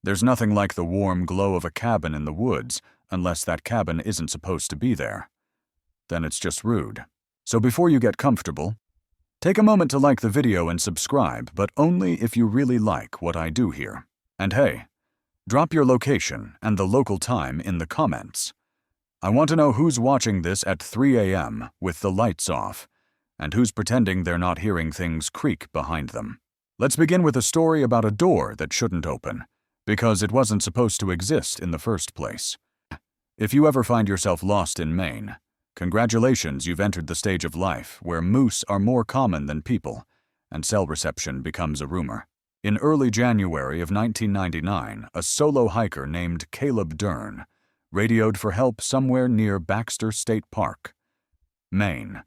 There's nothing like the warm glow of a cabin in the woods, unless that cabin isn't supposed to be there. Then it's just rude. So before you get comfortable, take a moment to like the video and subscribe, but only if you really like what I do here. And hey, drop your location and the local time in the comments. I want to know who's watching this at 3 a.m. with the lights off, and who's pretending they're not hearing things creak behind them. Let's begin with a story about a door that shouldn't open, because it wasn't supposed to exist in the first place. If you ever find yourself lost in Maine, congratulations, you've entered the stage of life where moose are more common than people, and cell reception becomes a rumor. In early January of 1999, a solo hiker named Caleb Dern radioed for help somewhere near Baxter State Park, Maine.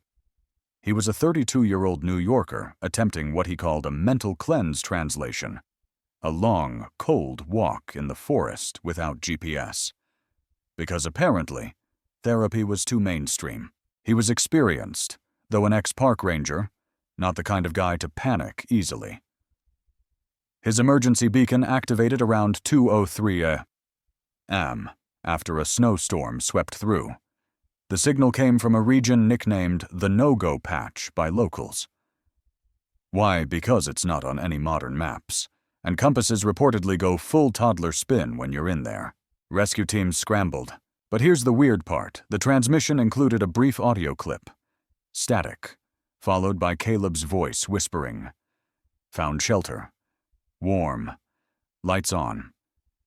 He was a 32-year-old New Yorker attempting what he called a mental cleanse translation, a long, cold walk in the forest without GPS. Because apparently, therapy was too mainstream. He was experienced, though an ex-park ranger, not the kind of guy to panic easily. His emergency beacon activated around 2:03 a.m. after a snowstorm swept through. The signal came from a region nicknamed the No-Go Patch by locals. Why? Because it's not on any modern maps, and compasses reportedly go full toddler spin when you're in there. Rescue teams scrambled. But here's the weird part. The transmission included a brief audio clip. Static, followed by Caleb's voice whispering. Found shelter. Warm. Lights on.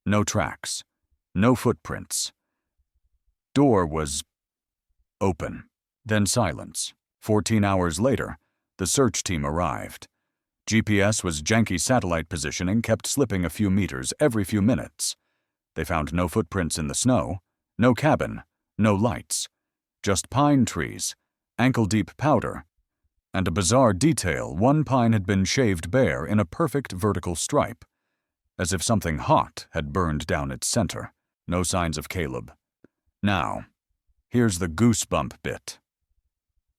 No tracks. No footprints. Door was open. Then silence. 14 hours later, the search team arrived. GPS was janky satellite positioning kept slipping a few meters every few minutes. They found no footprints in the snow, no cabin, no lights, just pine trees, ankle-deep powder, and a bizarre detail: one pine had been shaved bare in a perfect vertical stripe, as if something hot had burned down its center. No signs of Caleb. Now, here's the goosebump bit.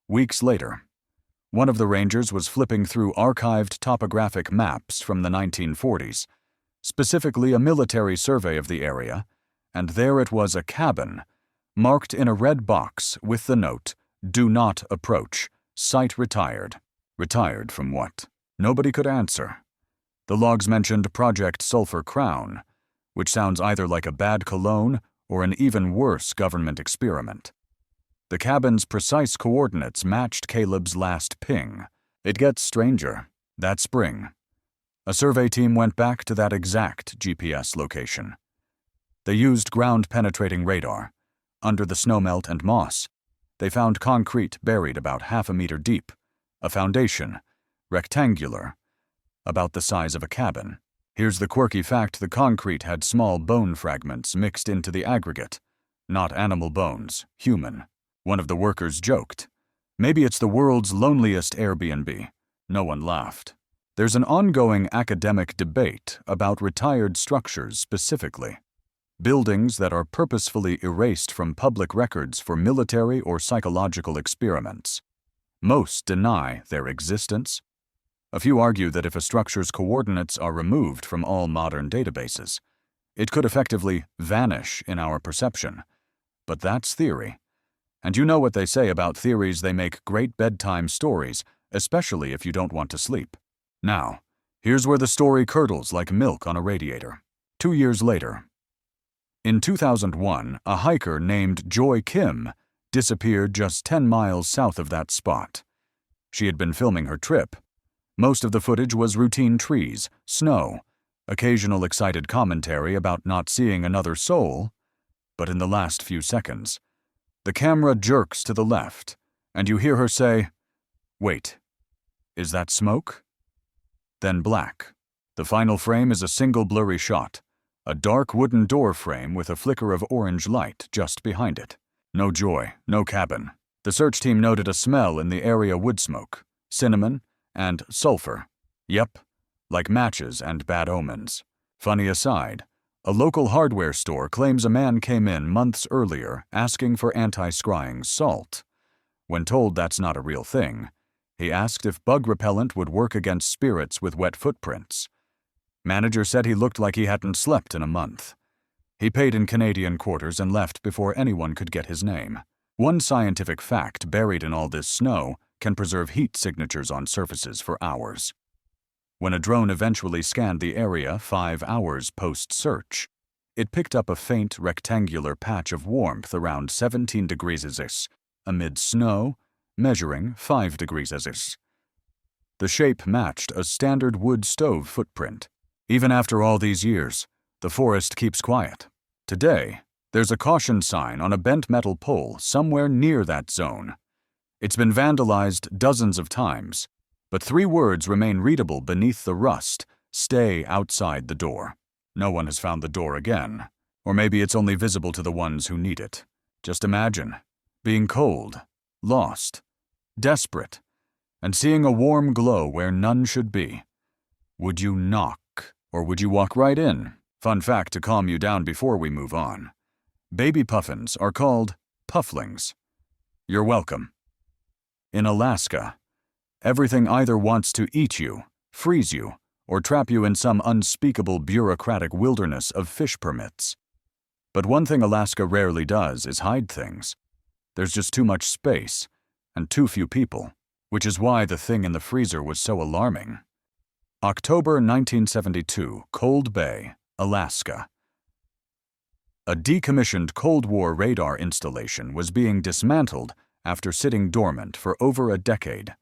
Weeks later, one of the rangers was flipping through archived topographic maps from the 1940s, specifically a military survey of the area, and there it was, a cabin, marked in a red box with the note, "Do not approach. Site retired." Retired from what? Nobody could answer. The logs mentioned Project Sulphur Crown, which sounds either like a bad cologne or an even worse government experiment. The cabin's precise coordinates matched Caleb's last ping. It gets stranger. That spring, a survey team went back to that exact GPS location. They used ground-penetrating radar. Under the snowmelt and moss, they found concrete buried about half a meter deep, a foundation, rectangular, about the size of a cabin. Here's the quirky fact: the concrete had small bone fragments mixed into the aggregate. Not animal bones, human. One of the workers joked, "Maybe it's the world's loneliest Airbnb." No one laughed. There's an ongoing academic debate about retired structures specifically. Buildings that are purposefully erased from public records for military or psychological experiments. Most deny their existence. A few argue that if a structure's coordinates are removed from all modern databases, it could effectively vanish in our perception. But that's theory. And you know what they say about theories: they make great bedtime stories, especially if you don't want to sleep. Now, here's where the story curdles like milk on a radiator. 2 years later, in 2001, a hiker named Joy Kim disappeared just 10 miles south of that spot. She had been filming her trip. Most of the footage was routine trees, snow, occasional excited commentary about not seeing another soul. But in the last few seconds, the camera jerks to the left, and you hear her say, "Wait, is that smoke?" Then black. The final frame is a single blurry shot, a dark wooden door frame with a flicker of orange light just behind it. No Joy, no cabin. The search team noted a smell in the area: wood smoke, cinnamon, and sulfur. Yep, like matches and bad omens. Funny aside, a local hardware store claims a man came in months earlier asking for anti-scrying salt. When told that's not a real thing, he asked if bug repellent would work against spirits with wet footprints. Manager said he looked like he hadn't slept in a month. He paid in Canadian quarters and left before anyone could get his name. One scientific fact buried in all this snow can preserve heat signatures on surfaces for hours. When a drone eventually scanned the area 5 hours post-search, it picked up a faint rectangular patch of warmth around 17 degrees Celsius, amid snow, measuring 5 degrees Celsius. The shape matched a standard wood stove footprint. Even after all these years, the forest keeps quiet. Today, there's a caution sign on a bent metal pole somewhere near that zone. It's been vandalized dozens of times, but 3 words remain readable beneath the rust: "Stay outside the door." No one has found the door again. Or maybe it's only visible to the ones who need it. Just imagine being cold, lost, desperate, and seeing a warm glow where none should be. Would you knock, or would you walk right in? Fun fact to calm you down before we move on. Baby puffins are called pufflings. You're welcome. In Alaska, everything either wants to eat you, freeze you, or trap you in some unspeakable bureaucratic wilderness of fish permits. But one thing Alaska rarely does is hide things. There's just too much space, and too few people, which is why the thing in the freezer was so alarming. October 1972, Cold Bay, Alaska. A decommissioned Cold War radar installation was being dismantled after sitting dormant for over a decade.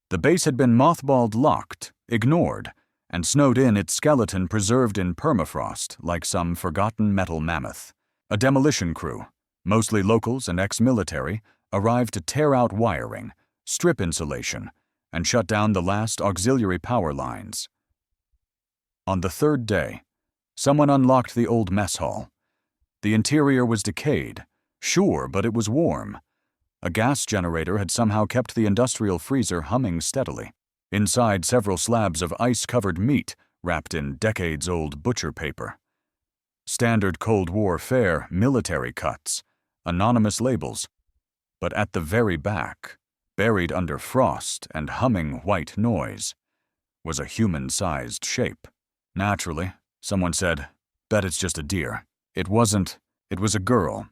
The base had been mothballed, locked, ignored, and snowed in, its skeleton preserved in permafrost like some forgotten metal mammoth. A demolition crew, mostly locals and ex-military, arrived to tear out wiring, strip insulation, and shut down the last auxiliary power lines. On the 3rd day, someone unlocked the old mess hall. The interior was decayed, sure, but it was warm. A gas generator had somehow kept the industrial freezer humming steadily. Inside, several slabs of ice-covered meat wrapped in decades-old butcher paper. Standard Cold War fare military cuts, anonymous labels. But at the very back, buried under frost and humming white noise, was a human-sized shape. Naturally, someone said, "Bet it's just a deer." It wasn't. It was a girl.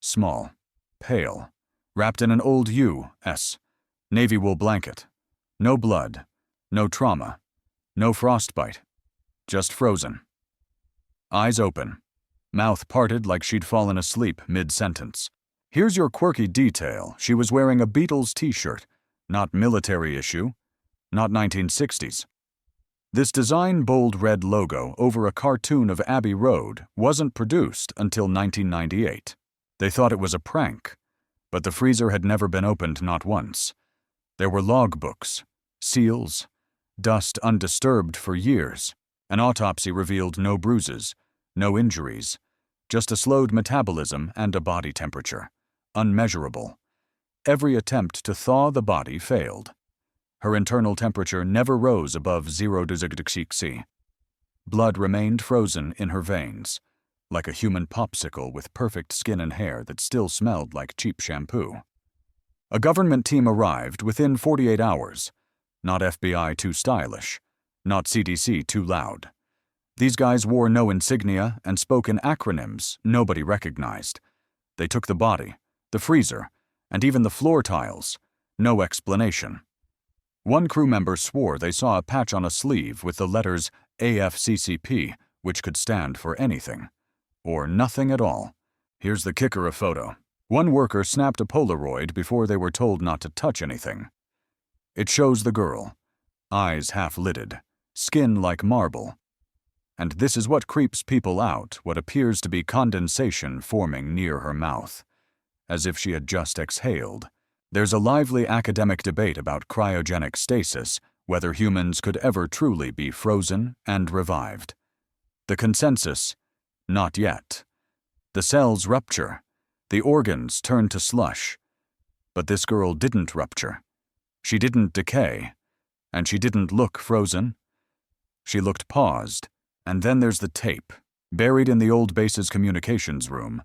Small, pale, wrapped in an old U.S. navy wool blanket. No blood, no trauma, no frostbite, just frozen. Eyes open, mouth parted like she'd fallen asleep mid-sentence. Here's your quirky detail: she was wearing a Beatles t-shirt, not military issue, not 1960s. This design bold red logo over a cartoon of Abbey Road wasn't produced until 1998. They thought it was a prank, but the freezer had never been opened, not once. There were logbooks, seals, dust undisturbed for years. An autopsy revealed no bruises, no injuries, just a slowed metabolism and a body temperature, unmeasurable. Every attempt to thaw the body failed. Her internal temperature never rose above 0 degrees C. Blood remained frozen in her veins, like a human popsicle with perfect skin and hair that still smelled like cheap shampoo. A government team arrived within 48 hours. Not FBI too stylish, not CDC too loud. These guys wore no insignia and spoke in acronyms nobody recognized. They took the body, the freezer, and even the floor tiles. No explanation. One crew member swore they saw a patch on a sleeve with the letters AFCCP, which could stand for anything. Or nothing at all. Here's the kicker: a photo. One worker snapped a Polaroid before they were told not to touch anything. It shows the girl, eyes half-lidded, skin like marble. And this is what creeps people out: what appears to be condensation forming near her mouth, as if she had just exhaled. There's a lively academic debate about cryogenic stasis, whether humans could ever truly be frozen and revived. The consensus: not yet. The cells rupture, the organs turn to slush. But this girl didn't rupture. She didn't decay, and she didn't look frozen. She looked paused, and then there's the tape, buried in the old base's communications room.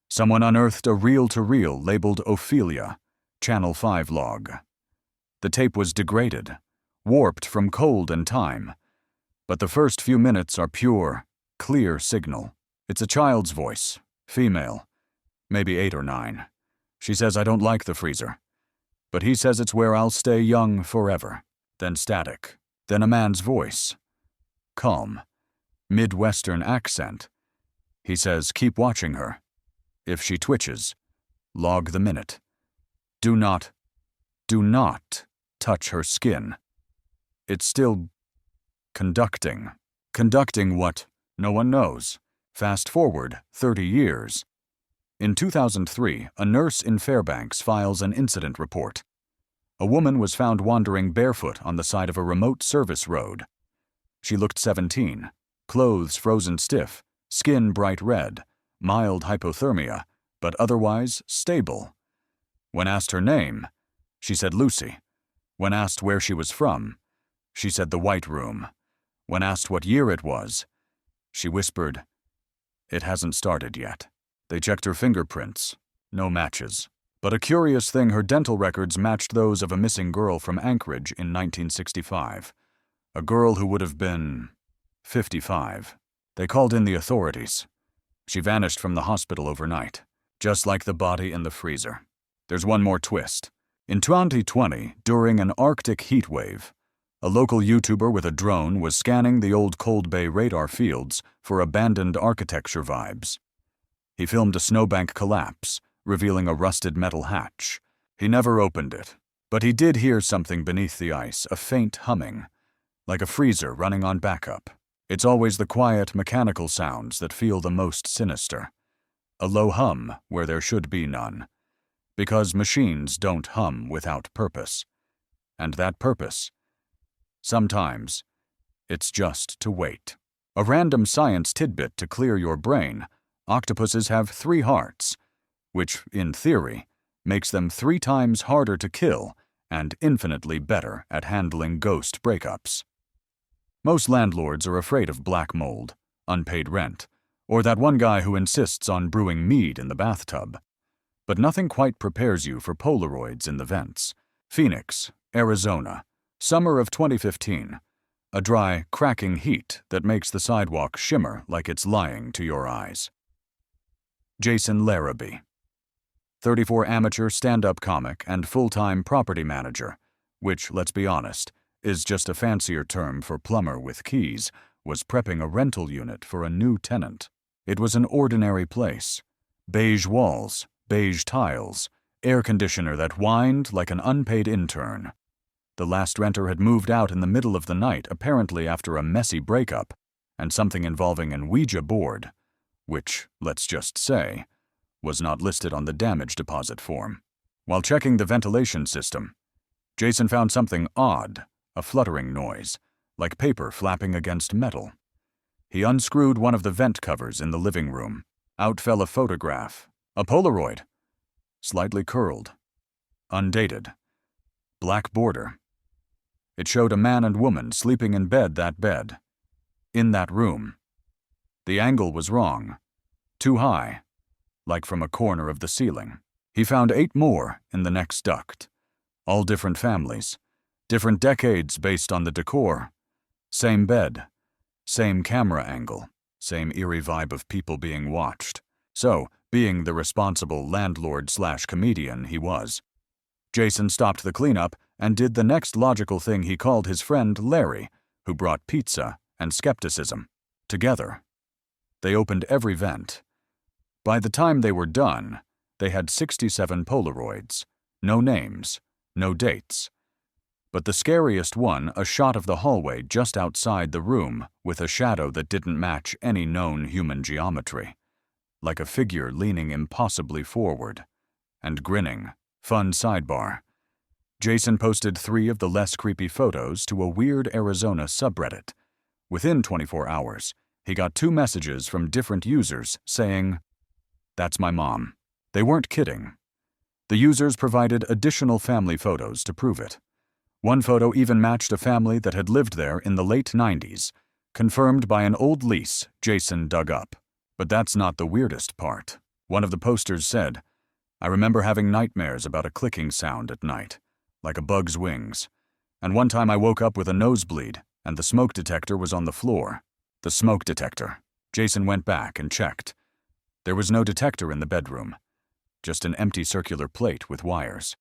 Someone unearthed a reel-to-reel labeled Ophelia, Channel 5 log. The tape was degraded, warped from cold and time. But the first few minutes are pure, clear signal. It's a child's voice, female, maybe 8 or 9. She says, "I don't like the freezer." But he says it's where I'll stay young forever. Then static. Then a man's voice. Calm. Midwestern accent. He says, "Keep watching her. If she twitches, log the minute. Do not touch her skin." It's still conducting. Conducting what? No one knows. Fast forward 30 years. In 2003, a nurse in Fairbanks files an incident report. A woman was found wandering barefoot on the side of a remote service road. She looked 17, clothes frozen stiff, skin bright red, mild hypothermia, but otherwise stable. When asked her name, she said Lucy. When asked where she was from, she said the White Room. When asked what year it was, she whispered, "It hasn't started yet." They checked her fingerprints. No matches. But a curious thing, her dental records matched those of a missing girl from Anchorage in 1965. A girl who would have been 55. They called in the authorities. She vanished from the hospital overnight, just like the body in the freezer. There's one more twist. In 2020, during an Arctic heat wave, a local YouTuber with a drone was scanning the old Cold Bay radar fields for abandoned architecture vibes. He filmed a snowbank collapse, revealing a rusted metal hatch. He never opened it, but he did hear something beneath the ice, a faint humming, like a freezer running on backup. It's always the quiet, mechanical sounds that feel the most sinister. A low hum where there should be none. Because machines don't hum without purpose. And that purpose, sometimes, it's just to wait. A random science tidbit to clear your brain: octopuses have 3 hearts, which, in theory, makes them 3 times harder to kill and infinitely better at handling ghost breakups. Most landlords are afraid of black mold, unpaid rent, or that one guy who insists on brewing mead in the bathtub. But nothing quite prepares you for Polaroids in the vents. Phoenix, Arizona, summer of 2015. A dry, cracking heat that makes the sidewalk shimmer like it's lying to your eyes. Jason Larrabee, 34 amateur stand-up comic and full-time property manager, which, let's be honest, is just a fancier term for plumber with keys, was prepping a rental unit for a new tenant. It was an ordinary place. Beige walls, beige tiles, air conditioner that whined like an unpaid intern. The last renter had moved out in the middle of the night, apparently after a messy breakup, and something involving an Ouija board, which, let's just say, was not listed on the damage deposit form. While checking the ventilation system, Jason found something odd, a fluttering noise, like paper flapping against metal. He unscrewed one of the vent covers in the living room. Out fell a photograph, a Polaroid, slightly curled, undated, black border. It showed a man and woman sleeping in bed, in that room. The angle was wrong, too high, like from a corner of the ceiling. He found 8 more in the next duct, all different families, different decades based on the decor. Same bed, same camera angle, same eerie vibe of people being watched. So, being the responsible landlord/comedian he was, Jason stopped the cleanup and did the next logical thing. He called his friend Larry, who brought pizza and skepticism. Together, they opened every vent. By the time they were done, they had 67 Polaroids. No names, no dates. But the scariest one, a shot of the hallway just outside the room with a shadow that didn't match any known human geometry. Like a figure leaning impossibly forward and grinning. Fun sidebar. Jason posted 3 of the less creepy photos to a weird Arizona subreddit. Within 24 hours, he got 2 messages from different users saying, "That's my mom." They weren't kidding. The users provided additional family photos to prove it. One photo even matched a family that had lived there in the late 90s, confirmed by an old lease Jason dug up. But that's not the weirdest part. One of the posters said, "I remember having nightmares about a clicking sound at night, like a bug's wings. And one time I woke up with a nosebleed and the smoke detector was on the floor. The smoke detector. Jason went back and checked. There was no detector in the bedroom, just an empty circular plate with wires.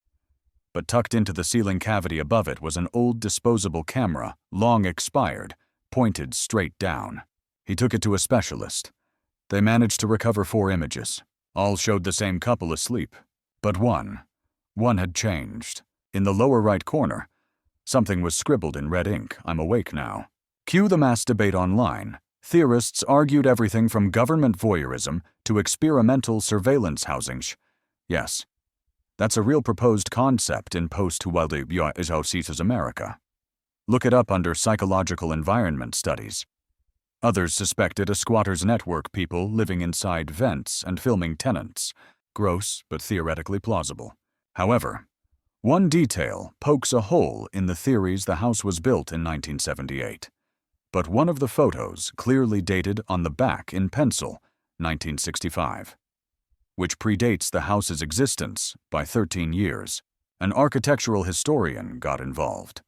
But tucked into the ceiling cavity above it was an old disposable camera, long expired, pointed straight down. He took it to a specialist. They managed to recover 4 images. All showed the same couple asleep. But one had changed. In the lower right corner, something was scribbled in red ink. I'm awake now. Cue the mass debate online. Theorists argued everything from government voyeurism to experimental surveillance housings. Yes, that's a real proposed concept in post-Huawei America. Look it up under psychological environment studies. Others suspected a squatters' network, people living inside vents and filming tenants. Gross, but theoretically plausible. However, one detail pokes a hole in the theories the house was built in 1978. But one of the photos clearly dated on the back in pencil, 1965, which predates the house's existence by 13 years. An architectural historian got involved.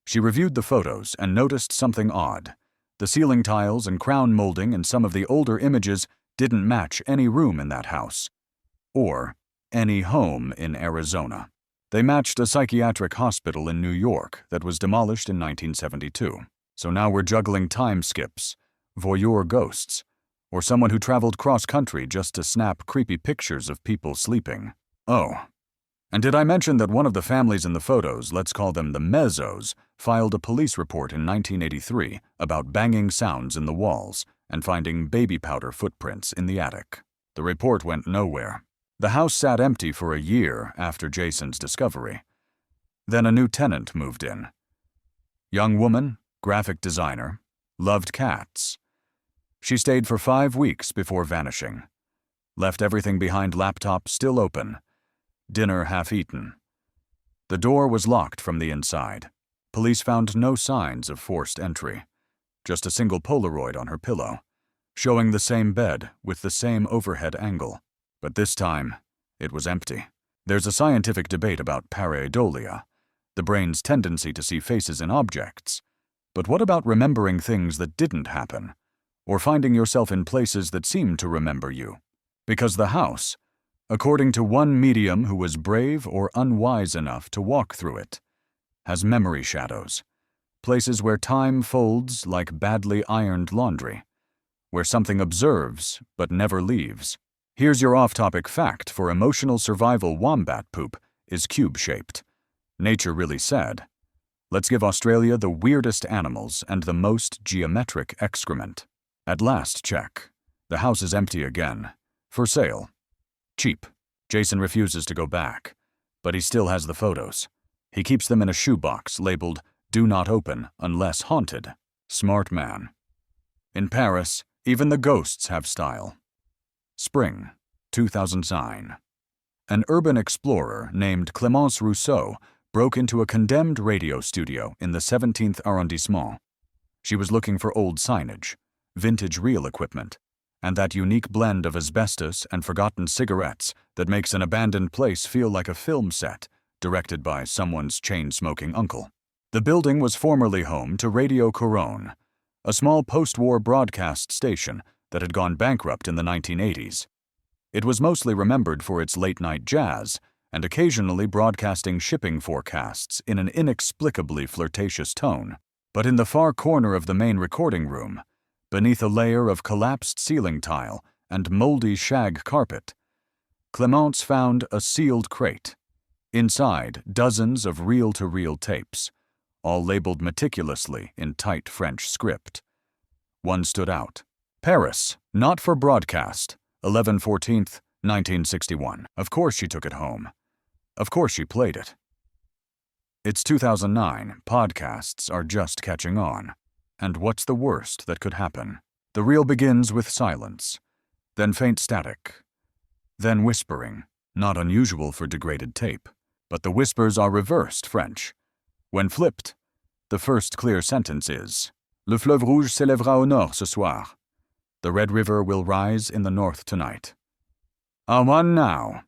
She reviewed the photos and noticed something odd. The ceiling tiles and crown molding in some of the older images didn't match any room in that house, or any home in Arizona. They matched a psychiatric hospital in New York that was demolished in 1972. So now we're juggling time skips, voyeur ghosts, or someone who traveled cross-country just to snap creepy pictures of people sleeping. Oh, and did I mention that one of the families in the photos, let's call them the Mezzos, filed a police report in 1983 about banging sounds in the walls and finding baby powder footprints in the attic. The report went nowhere. The house sat empty for a year after Jason's discovery. Then a new tenant moved in. Young woman, graphic designer, loved cats. She stayed for 5 weeks before vanishing. Left everything behind, laptop still open, dinner half-eaten. The door was locked from the inside. Police found no signs of forced entry, just a single Polaroid on her pillow, showing the same bed with the same overhead angle. But this time, it was empty. There's a scientific debate about pareidolia, the brain's tendency to see faces in objects. But what about remembering things that didn't happen, or finding yourself in places that seem to remember you? Because the house, according to one medium who was brave or unwise enough to walk through it, has memory shadows, places where time folds like badly ironed laundry, where something observes but never leaves. Here's your off-topic fact for emotional survival: wombat poop is cube-shaped. Nature really said, let's give Australia the weirdest animals and the most geometric excrement. At last check. The house is empty again. For sale. Cheap. Jason refuses to go back, but he still has the photos. He keeps them in a shoebox labeled "Do not open unless haunted." Smart man. In Paris, even the ghosts have style. Spring, 2009. An urban explorer named Clémence Rousseau broke into a condemned radio studio in the 17th arrondissement. She was looking for old signage, vintage reel equipment, and that unique blend of asbestos and forgotten cigarettes that makes an abandoned place feel like a film set, directed by someone's chain-smoking uncle. The building was formerly home to Radio Couronne, a small post-war broadcast station that had gone bankrupt in the 1980s. It was mostly remembered for its late-night jazz and occasionally broadcasting shipping forecasts in an inexplicably flirtatious tone. But in the far corner of the main recording room, beneath a layer of collapsed ceiling tile and moldy shag carpet, Clémence found a sealed crate. Inside, dozens of reel-to-reel tapes, all labeled meticulously in tight French script. One stood out. Paris, not for broadcast, 11/14, 1961. Of course she took it home. Of course she played it. It's 2009, podcasts are just catching on. And what's the worst that could happen? The reel begins with silence, then faint static, then whispering, not unusual for degraded tape. But the whispers are reversed French. When flipped, the first clear sentence is, "Le fleuve rouge s'élèvera au nord ce soir." The Red River will rise in the north tonight. On now.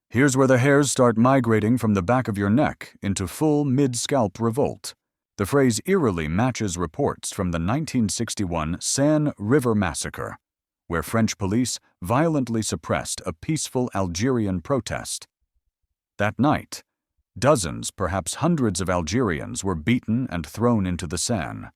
Here's where the hairs start migrating from the back of your neck into full mid-scalp revolt. The phrase eerily matches reports from the 1961 Seine River Massacre, where French police violently suppressed a peaceful Algerian protest. That night, dozens, perhaps hundreds of Algerians were beaten and thrown into the Seine.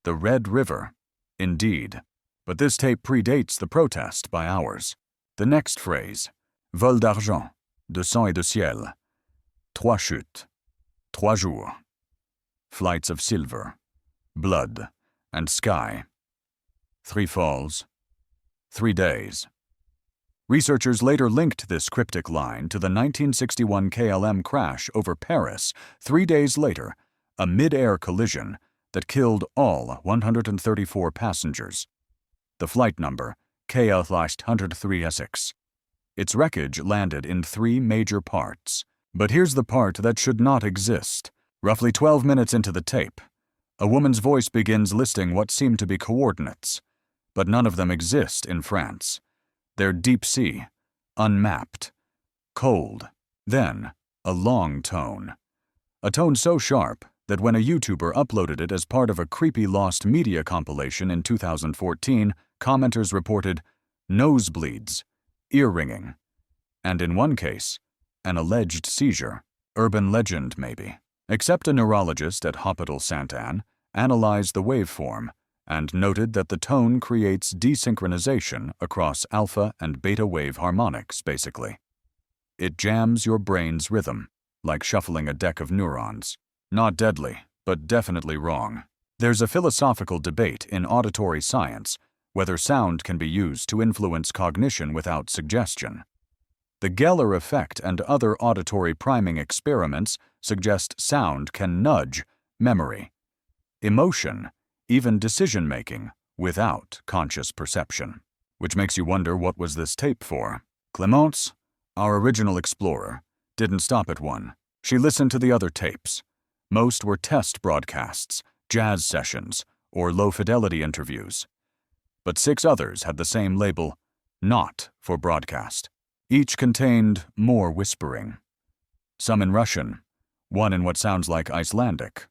The Red River, indeed. But this tape predates the protest by hours. The next phrase, vol d'argent, de sang et de ciel, trois chutes, trois jours, flights of silver, blood, and sky, 3 falls, 3 days. Researchers later linked this cryptic line to the 1961 KLM crash over Paris 3 days later, a mid-air collision that killed all 134 passengers. The flight number, KL-136. Its wreckage landed in 3 major parts. But here's the part that should not exist. Roughly 12 minutes into the tape, a woman's voice begins listing what seem to be coordinates, but none of them exist in France. They're deep sea, unmapped, cold, then a long tone. A tone so sharp that when a YouTuber uploaded it as part of a creepy lost media compilation in 2014, commenters reported nosebleeds, ear-ringing, and in one case, an alleged seizure. Urban legend, maybe. Except a neurologist at Hôpital Sainte-Anne analyzed the waveform and noted that the tone creates desynchronization across alpha and beta wave harmonics, basically. It jams your brain's rhythm, like shuffling a deck of neurons. Not deadly, but definitely wrong. There's a philosophical debate in auditory science whether sound can be used to influence cognition without suggestion. The Geller effect and other auditory priming experiments suggest sound can nudge memory, emotion, even decision-making without conscious perception. Which makes you wonder, what was this tape for? Clémence, our original explorer, didn't stop at one. She listened to the other tapes. Most were test broadcasts, jazz sessions, or low-fidelity interviews. But 6 others had the same label, not for broadcast. Each contained more whispering. Some in Russian, one in what sounds like Icelandic.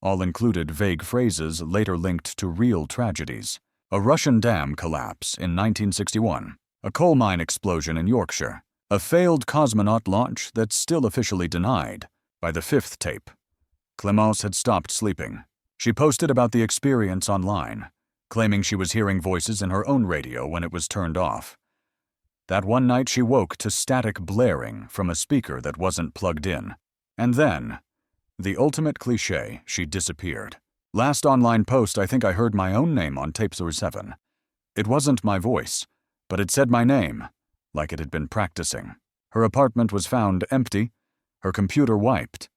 All included vague phrases later linked to real tragedies. A Russian dam collapse in 1961, a coal mine explosion in Yorkshire, a failed cosmonaut launch that's still officially denied. By the 5th tape, Clémence had stopped sleeping. She posted about the experience online, claiming she was hearing voices in her own radio when it was turned off. That one night she woke to static blaring from a speaker that wasn't plugged in. And then, the ultimate cliché, she disappeared. Last online post, I think I heard my own name on tape 7. It wasn't my voice, but it said my name, like it had been practicing. Her apartment was found empty, her computer wiped,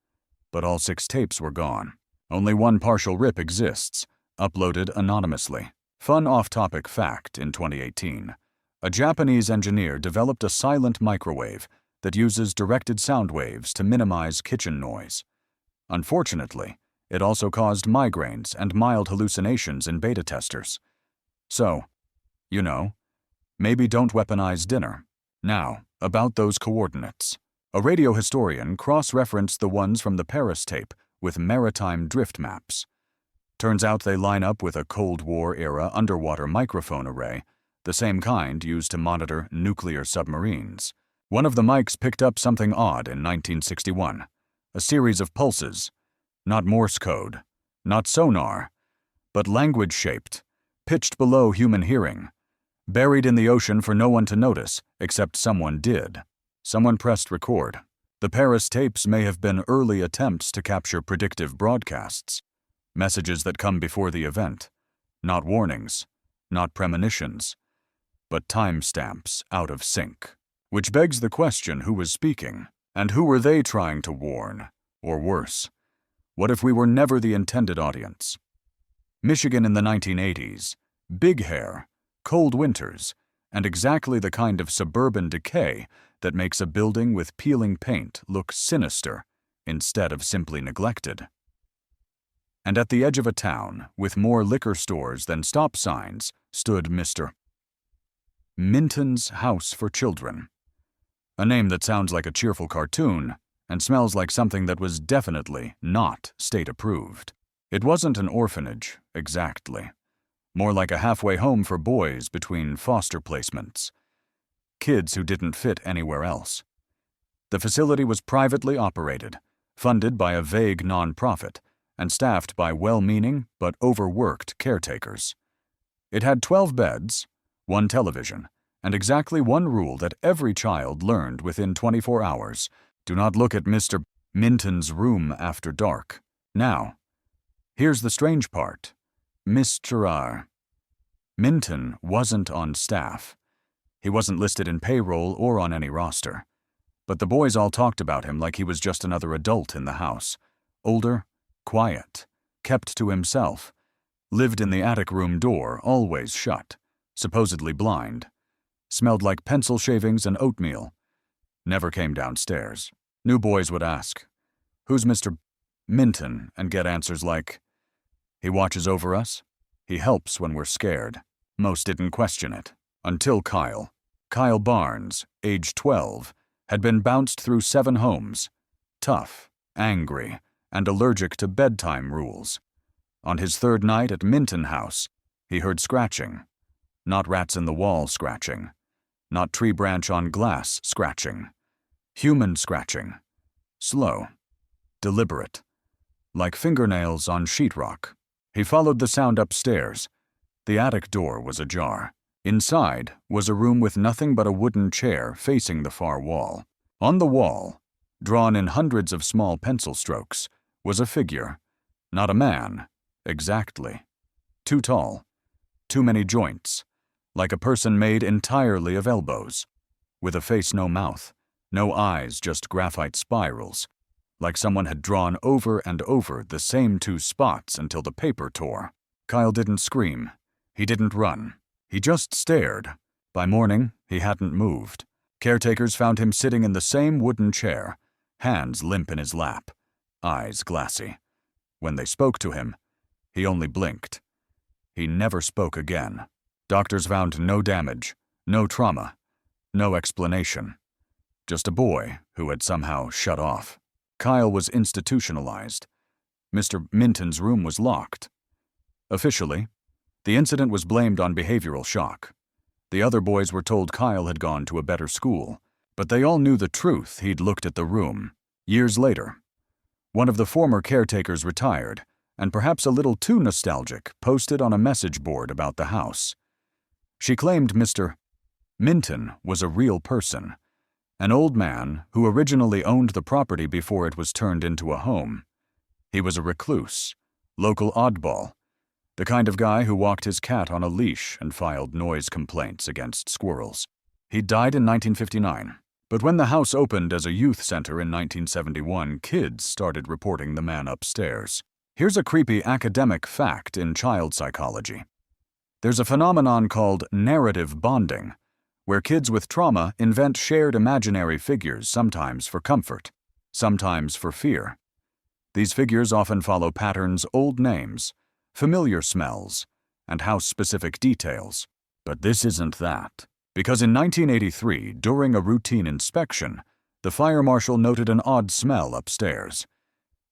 but all 6 tapes were gone. Only one partial rip exists, uploaded anonymously. Fun off-topic fact in 2018. A Japanese engineer developed a silent microwave that uses directed sound waves to minimize kitchen noise. Unfortunately, it also caused migraines and mild hallucinations in beta testers. So, maybe don't weaponize dinner. Now, about those coordinates. A radio historian cross-referenced the ones from the Paris tape with maritime drift maps. Turns out they line up with a Cold War-era underwater microphone array, the same kind used to monitor nuclear submarines. One of the mics picked up something odd in 1961, a series of pulses, not Morse code, not sonar, but language-shaped, pitched below human hearing, buried in the ocean for no one to notice, except someone did. Someone pressed record. The Paris tapes may have been early attempts to capture predictive broadcasts, messages that come before the event, not warnings, not premonitions, but timestamps out of sync. Which begs the question, who was speaking, and who were they trying to warn? Or worse, what if we were never the intended audience? Michigan in the 1980s, big hair, cold winters, and exactly the kind of suburban decay that makes a building with peeling paint look sinister instead of simply neglected. And at the edge of a town, with more liquor stores than stop signs, stood Mr. Minton's House for Children. A name that sounds like a cheerful cartoon, and smells like something that was definitely not state-approved. It wasn't an orphanage, exactly. More like a halfway home for boys between foster placements. Kids who didn't fit anywhere else. The facility was privately operated, funded by a vague nonprofit, and staffed by well-meaning but overworked caretakers. It had 12 beds, 1 television, and exactly one rule that every child learned within 24 hours. Do not look at Mr. Minton's room after dark. Now, here's the strange part. Mr. Minton wasn't on staff. He wasn't listed in payroll or on any roster. But the boys all talked about him like he was just another adult in the house. Older, quiet, kept to himself, lived in the attic room door, always shut, supposedly blind, smelled like pencil shavings and oatmeal, never came downstairs. New boys would ask, "Who's Mr. Minton?" and get answers like, "He watches over us. He helps when we're scared." Most didn't question it, until Kyle. Kyle Barnes, age 12, had been bounced through 7 homes, tough, angry, and allergic to bedtime rules. On his 3rd night at Minton House, he heard scratching. Not rats in the wall scratching. Not tree branch on glass scratching. Human scratching. Slow. Deliberate. Like fingernails on sheetrock. He followed the sound upstairs. The attic door was ajar. Inside was a room with nothing but a wooden chair facing the far wall. On the wall, drawn in hundreds of small pencil strokes, was a figure. Not a man, exactly. Too tall. Too many joints. Like a person made entirely of elbows. With a face no mouth. No eyes, just graphite spirals. Like someone had drawn over and over the same 2 spots until the paper tore. Kyle didn't scream. He didn't run. He just stared. By morning, he hadn't moved. Caretakers found him sitting in the same wooden chair, hands limp in his lap, eyes glassy. When they spoke to him, he only blinked. He never spoke again. Doctors found no damage, no trauma, no explanation. Just a boy who had somehow shut off. Kyle was institutionalized. Mr. Minton's room was locked. Officially, the incident was blamed on behavioral shock. The other boys were told Kyle had gone to a better school, but they all knew the truth. He'd looked at the room. Years later, one of the former caretakers retired, and perhaps a little too nostalgic, posted on a message board about the house. She claimed Mr. Minton was a real person, an old man who originally owned the property before it was turned into a home. He was a recluse, local oddball, the kind of guy who walked his cat on a leash and filed noise complaints against squirrels. He died in 1959, but when the house opened as a youth center in 1971, kids started reporting the man upstairs. Here's a creepy academic fact in child psychology. There's a phenomenon called narrative bonding, where kids with trauma invent shared imaginary figures, sometimes for comfort, sometimes for fear. These figures often follow patterns, old names, familiar smells, and house-specific details. But this isn't that. Because in 1983, during a routine inspection, the fire marshal noted an odd smell upstairs.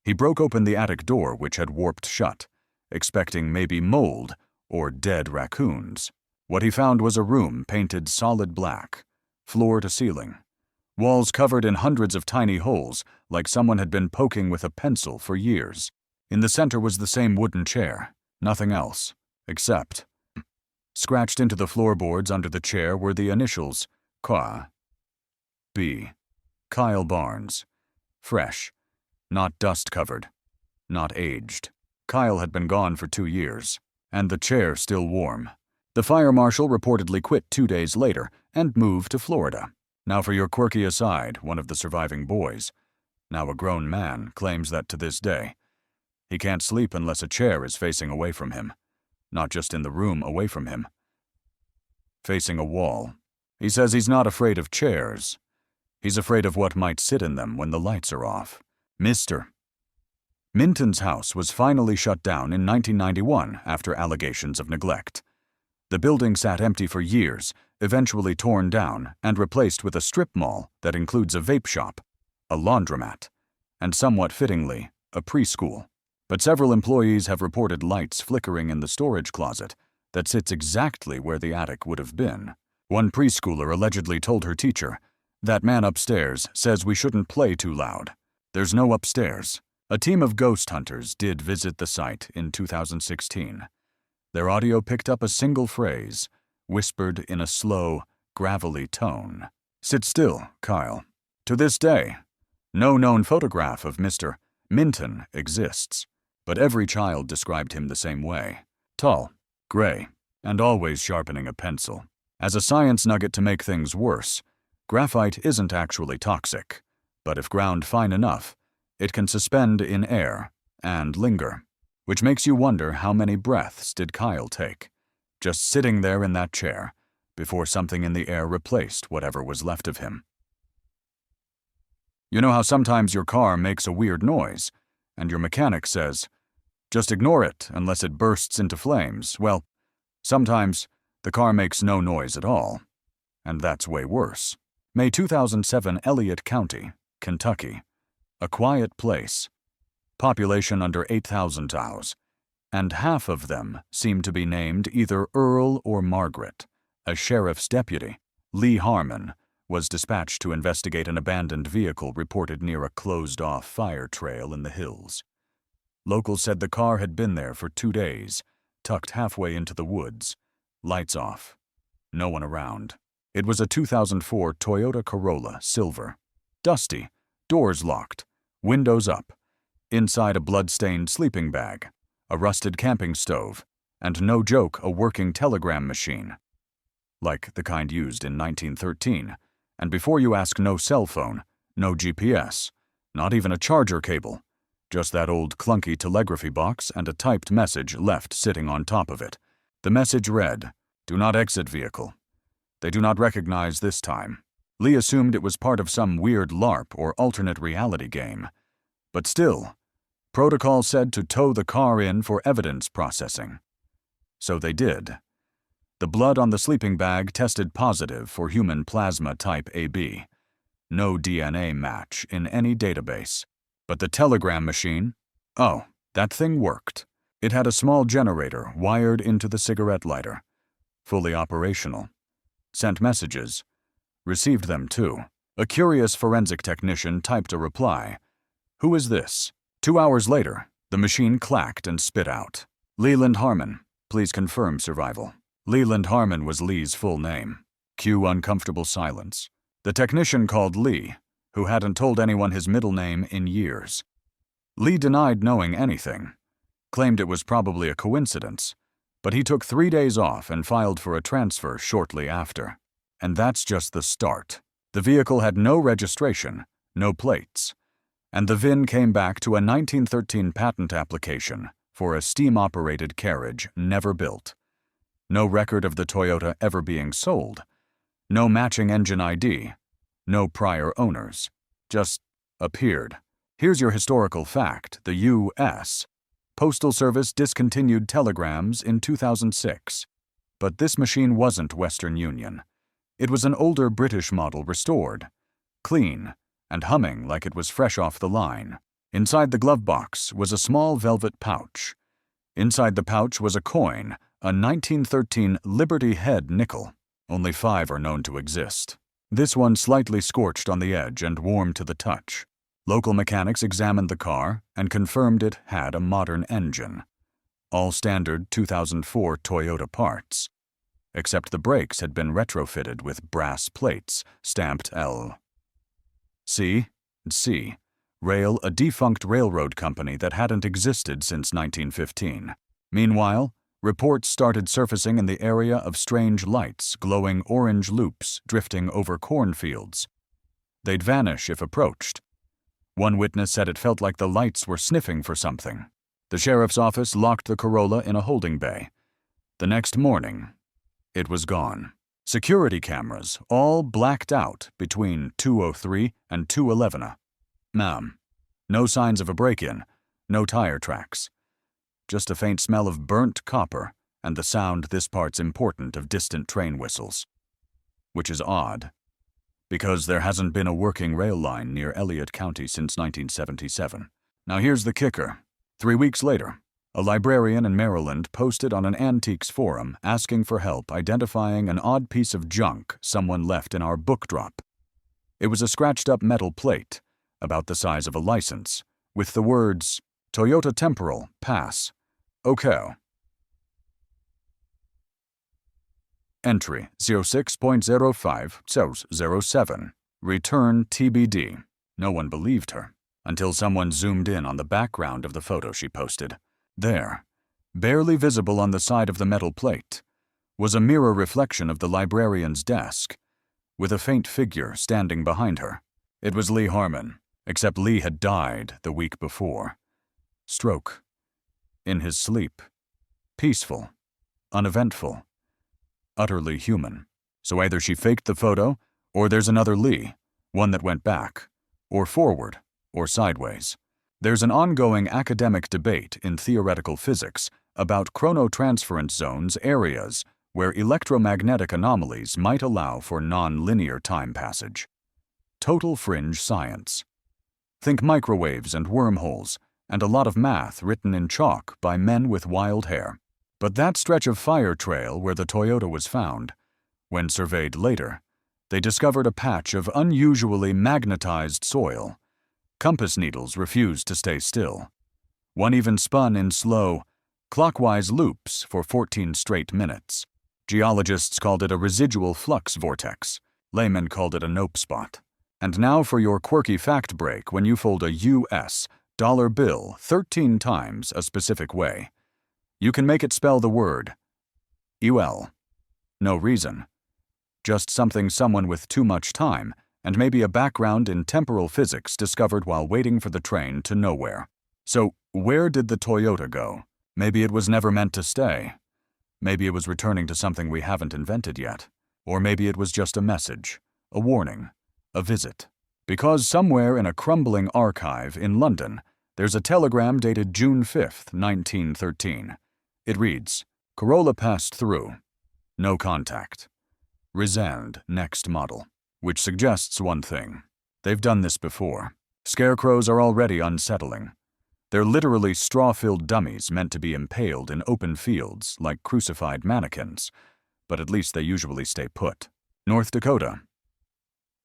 He broke open the attic door, which had warped shut, expecting maybe mold or dead raccoons. What he found was a room painted solid black, floor to ceiling, walls covered in hundreds of tiny holes like someone had been poking with a pencil for years. In the center was the same wooden chair, nothing else, except scratched into the floorboards under the chair were the initials K. B. Kyle Barnes. Fresh, not dust-covered, not aged. Kyle had been gone for 2 years, and the chair still warm. The fire marshal reportedly quit 2 days later and moved to Florida. Now for your quirky aside, one of the surviving boys, now a grown man, claims that to this day, he can't sleep unless a chair is facing away from him. Not just in the room away from him. Facing a wall. He says he's not afraid of chairs. He's afraid of what might sit in them when the lights are off. Mr. Minton's house was finally shut down in 1991 after allegations of neglect. The building sat empty for years, eventually torn down and replaced with a strip mall that includes a vape shop. a laundromat, and somewhat fittingly, a preschool. But several employees have reported lights flickering in the storage closet that sits exactly where the attic would have been. One preschooler allegedly told her teacher, "That man upstairs says we shouldn't play too loud. There's no upstairs." A team of ghost hunters did visit the site in 2016. Their audio picked up a single phrase, whispered in a slow, gravelly tone. "Sit still, Kyle." To this day, no known photograph of Mr. Minton exists, but every child described him the same way. Tall, gray, and always sharpening a pencil. As a science nugget to make things worse, graphite isn't actually toxic, but if ground fine enough, it can suspend in air and linger, which makes you wonder how many breaths did Kyle take, just sitting there in that chair, before something in the air replaced whatever was left of him. You know how sometimes your car makes a weird noise, and your mechanic says, "Just ignore it unless it bursts into flames." Well, sometimes the car makes no noise at all, and that's way worse. May 2007, Elliott County, Kentucky. A quiet place. Population under 8,000 cows, and half of them seem to be named either Earl or Margaret. A sheriff's deputy, Lee Harmon, was dispatched to investigate an abandoned vehicle reported near a closed-off fire trail in the hills. Locals said the car had been there for 2 days, tucked halfway into the woods, lights off, no one around. It was a 2004 Toyota Corolla Silver. Dusty, doors locked, windows up, inside a blood-stained sleeping bag, a rusted camping stove, and no joke, a working telegram machine. Like the kind used in 1913, and before you ask, no cell phone, no GPS, not even a charger cable, just that old clunky telegraphy box and a typed message left sitting on top of it. The message read, "Do not exit vehicle. They do not recognize this time." Lee assumed it was part of some weird LARP or alternate reality game. But still, protocol said to tow the car in for evidence processing. So they did. The blood on the sleeping bag tested positive for human plasma type AB. No DNA match in any database. But the telegram machine? Oh, that thing worked. It had a small generator wired into the cigarette lighter. Fully operational. Sent messages. Received them too. A curious forensic technician typed a reply. "Who is this?" 2 hours later, the machine clacked and spit out, "Leland Harmon, please confirm survival." Leland Harmon was Lee's full name. Cue uncomfortable silence. The technician called Lee, who hadn't told anyone his middle name in years. Lee denied knowing anything, claimed it was probably a coincidence, but he took 3 days off and filed for a transfer shortly after. And that's just the start. The vehicle had no registration, no plates, and the VIN came back to a 1913 patent application for a steam-operated carriage never built. No record of the Toyota ever being sold. No matching engine ID. No prior owners. Just appeared. Here's your historical fact. The U.S. Postal Service discontinued telegrams in 2006. But this machine wasn't Western Union. It was an older British model restored. Clean, and humming like it was fresh off the line. Inside the glove box was a small velvet pouch. Inside the pouch was a coin, a 1913 Liberty Head nickel. Only 5 are known to exist. This one slightly scorched on the edge and warm to the touch. Local mechanics examined the car and confirmed it had a modern engine. All standard 2004 Toyota parts. Except the brakes had been retrofitted with brass plates stamped L. C. Rail, a defunct railroad company that hadn't existed since 1915. Meanwhile, reports started surfacing in the area of strange lights, glowing orange loops drifting over cornfields. They'd vanish if approached. One witness said it felt like the lights were sniffing for something. The sheriff's office locked the Corolla in a holding bay. The next morning, it was gone. Security cameras all blacked out between 2:03 and 2:11. Ma'am, no signs of a break-in, no tire tracks. Just a faint smell of burnt copper and the sound this part's important of distant train whistles. Which is odd. Because there hasn't been a working rail line near Elliott County since 1977. Now here's the kicker. 3 weeks later, a librarian in Maryland posted on an antiques forum asking for help identifying an odd piece of junk someone left in our book drop. It was a scratched-up metal plate, about the size of a license, with the words, Toyota Temporal, Pass. Okay. Entry 06.05/07. Return TBD. No one believed her, until someone zoomed in on the background of the photo she posted. There, barely visible on the side of the metal plate, was a mirror reflection of the librarian's desk, with a faint figure standing behind her. It was Lee Harmon, except Lee had died the week before. Stroke. In his sleep. Peaceful. Uneventful. Utterly human. So either she faked the photo, or there's another Lee, one that went back, or forward, or sideways. There's an ongoing academic debate in theoretical physics about chronotransference zones areas where electromagnetic anomalies might allow for non-linear time passage. Total fringe science. Think microwaves and wormholes, and a lot of math written in chalk by men with wild hair. But that stretch of fire trail where the Toyota was found, when surveyed later, they discovered a patch of unusually magnetized soil. Compass needles refused to stay still. One even spun in slow, clockwise loops for 14 straight minutes. Geologists called it a residual flux vortex. Laymen called it a nope spot. And now for your quirky fact break when you fold a US dollar bill 13 times a specific way. You can make it spell the word UL. No reason. Just something someone with too much time and maybe a background in temporal physics discovered while waiting for the train to nowhere. So, where did the Toyota go? Maybe it was never meant to stay. Maybe it was returning to something we haven't invented yet. Or maybe it was just a message, a warning, a visit. Because somewhere in a crumbling archive in London, there's a telegram dated June 5th, 1913. It reads, Corolla passed through. No contact. Resend next model. Which suggests one thing. They've done this before. Scarecrows are already unsettling. They're literally straw-filled dummies meant to be impaled in open fields like crucified mannequins, but at least they usually stay put. North Dakota.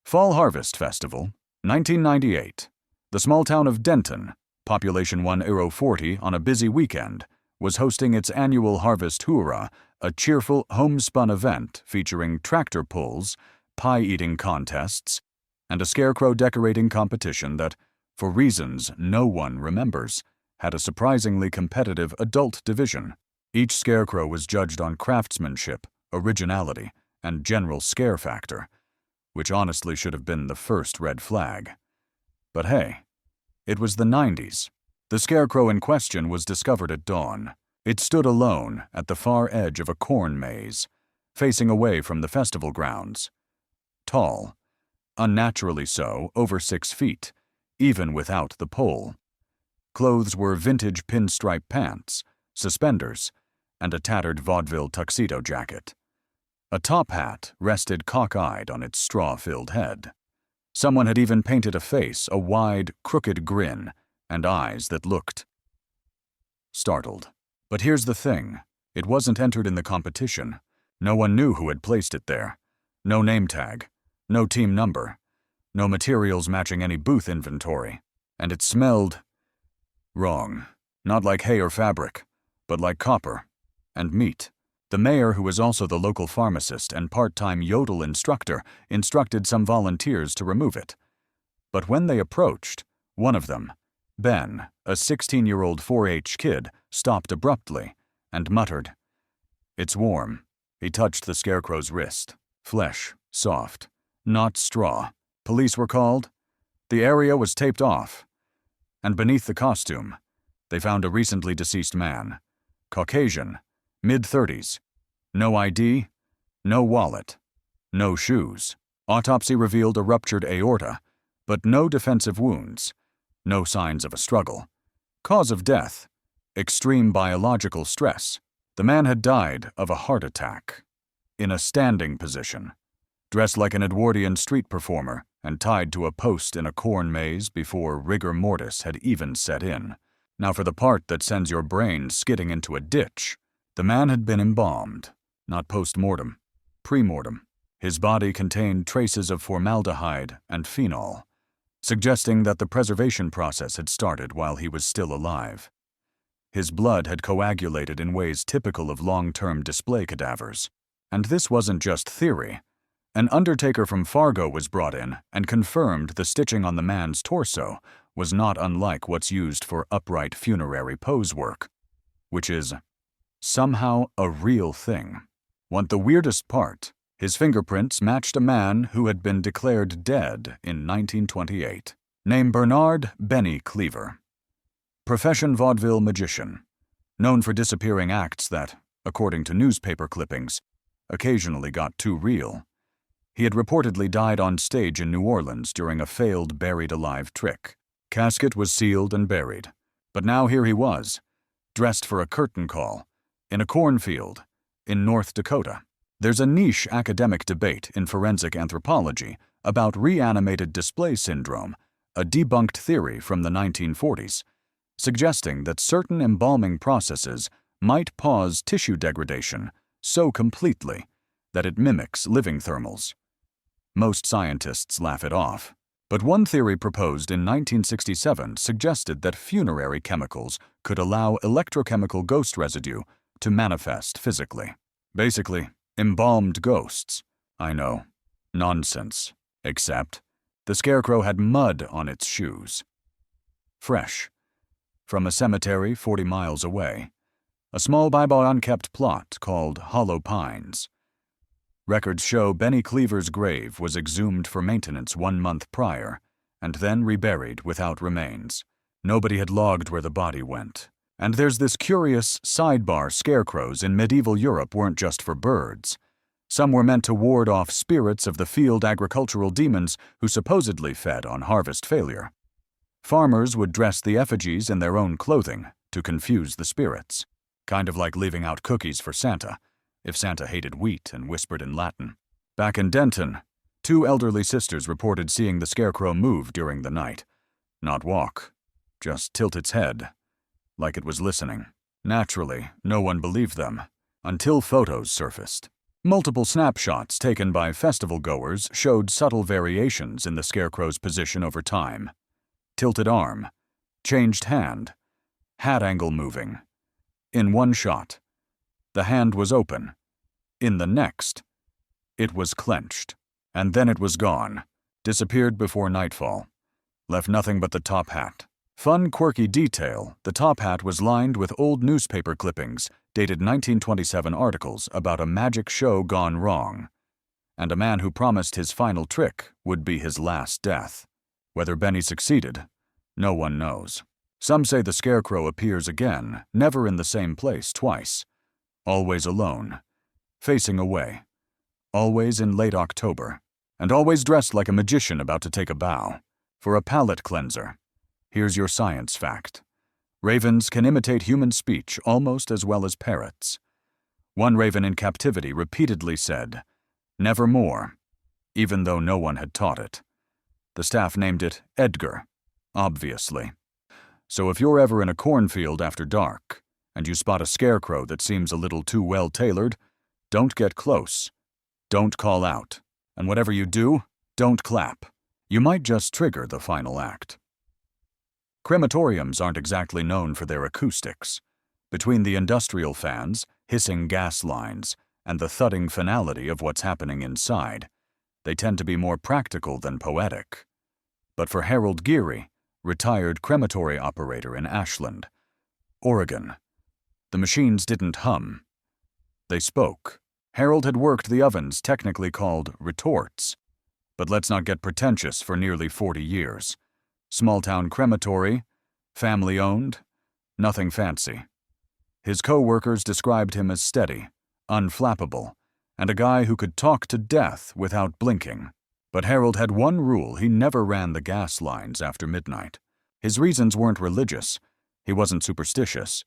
Fall Harvest Festival, 1998. The small town of Denton, population 1040 on a busy weekend, was hosting its annual Harvest Hoorah, a cheerful homespun event featuring tractor pulls, pie-eating contests, and a scarecrow decorating competition that, for reasons no one remembers, had a surprisingly competitive adult division. Each scarecrow was judged on craftsmanship, originality, and general scare factor, which honestly should have been the first red flag. But hey, it was the 90s. The scarecrow in question was discovered at dawn. It stood alone at the far edge of a corn maze, facing away from the festival grounds. Tall, unnaturally so, over 6 feet, even without the pole. Clothes were vintage pinstripe pants, suspenders, and a tattered vaudeville tuxedo jacket. A top hat rested cockeyed on its straw-filled head. Someone had even painted a face, a wide, crooked grin, and eyes that looked startled. But here's the thing. It wasn't entered in the competition. No one knew who had placed it there. No name tag. No team number. No materials matching any booth inventory. And it smelled wrong. Not like hay or fabric, but like copper and meat. The mayor, who was also the local pharmacist and part-time yodel instructor, instructed some volunteers to remove it. But when they approached, one of them, Ben, a 16-year-old 4-H kid, stopped abruptly and muttered, "It's warm." He touched the scarecrow's wrist. Flesh, soft, not straw. Police were called. The area was taped off. And beneath the costume, they found a recently deceased man. Caucasian, mid-30s. No ID, no wallet, no shoes. Autopsy revealed a ruptured aorta, but no defensive wounds. No signs of a struggle. Cause of death: extreme biological stress. The man had died of a heart attack. In a standing position. dressed like an Edwardian street performer and tied to a post in a corn maze before rigor mortis had even set in. Now for the part that sends your brain skidding into a ditch. The man had been embalmed, not post-mortem, pre-mortem. His body contained traces of formaldehyde and phenol, suggesting that the preservation process had started while he was still alive. His blood had coagulated in ways typical of long-term display cadavers. And this wasn't just theory. An undertaker from Fargo was brought in and confirmed the stitching on the man's torso was not unlike what's used for upright funerary pose work, which is somehow a real thing. Want the weirdest part? His fingerprints matched a man who had been declared dead in 1928, named Bernard Benny Cleaver. Profession vaudeville magician, known for disappearing acts that, according to newspaper clippings, occasionally got too real. He had reportedly died on stage in New Orleans during a failed buried alive trick. Casket was sealed and buried, but now here he was, dressed for a curtain call, in a cornfield, in North Dakota. There's a niche academic debate in forensic anthropology about reanimated display syndrome, a debunked theory from the 1940s, suggesting that certain embalming processes might pause tissue degradation so completely that it mimics living thermals. Most scientists laugh it off, but one theory proposed in 1967 suggested that funerary chemicals could allow electrochemical ghost residue to manifest physically. Basically, embalmed ghosts. I know. Nonsense. Except, the scarecrow had mud on its shoes. Fresh. From a cemetery 40 miles away. A small by-by unkept plot called Hollow Pines. Records show Benny Cleaver's grave was exhumed for maintenance 1 month prior, and then reburied without remains. Nobody had logged where the body went. And there's this curious sidebar: scarecrows in medieval Europe weren't just for birds. Some were meant to ward off spirits of the field agricultural demons who supposedly fed on harvest failure. Farmers would dress the effigies in their own clothing to confuse the spirits, kind of like leaving out cookies for Santa, if Santa hated wheat and whispered in Latin. Back in Denton, 2 elderly sisters reported seeing the scarecrow move during the night. Not walk, just tilt its head, like it was listening. Naturally, no one believed them, until photos surfaced. Multiple snapshots taken by festival-goers showed subtle variations in the scarecrow's position over time. Tilted arm, changed hand, hat angle moving. In one shot, the hand was open. In the next, it was clenched. And then it was gone, disappeared before nightfall. Left nothing but the top hat. Fun, quirky detail, the top hat was lined with old newspaper clippings, dated 1927 articles about a magic show gone wrong, and a man who promised his final trick would be his last death. Whether Benny succeeded, no one knows. Some say the scarecrow appears again, never in the same place twice. Always alone, facing away, always in late October, and always dressed like a magician about to take a bow. For a palate cleanser, here's your science fact. Ravens can imitate human speech almost as well as parrots. One raven in captivity repeatedly said, "Nevermore," even though no one had taught it. The staff named it Edgar, obviously. So if you're ever in a cornfield after dark, and you spot a scarecrow that seems a little too well-tailored, don't get close. Don't call out. And whatever you do, don't clap. You might just trigger the final act. Crematoriums aren't exactly known for their acoustics. Between the industrial fans, hissing gas lines, and the thudding finality of what's happening inside, they tend to be more practical than poetic. But for Harold Geary, retired crematory operator in Ashland, Oregon, the machines didn't hum. They spoke. Harold had worked the ovens technically called retorts. But let's not get pretentious for nearly 40 years. Small-town crematory, family-owned, nothing fancy. His co-workers described him as steady, unflappable, and a guy who could talk to death without blinking. But Harold had one rule: he never ran the gas lines after midnight. His reasons weren't religious. He wasn't superstitious.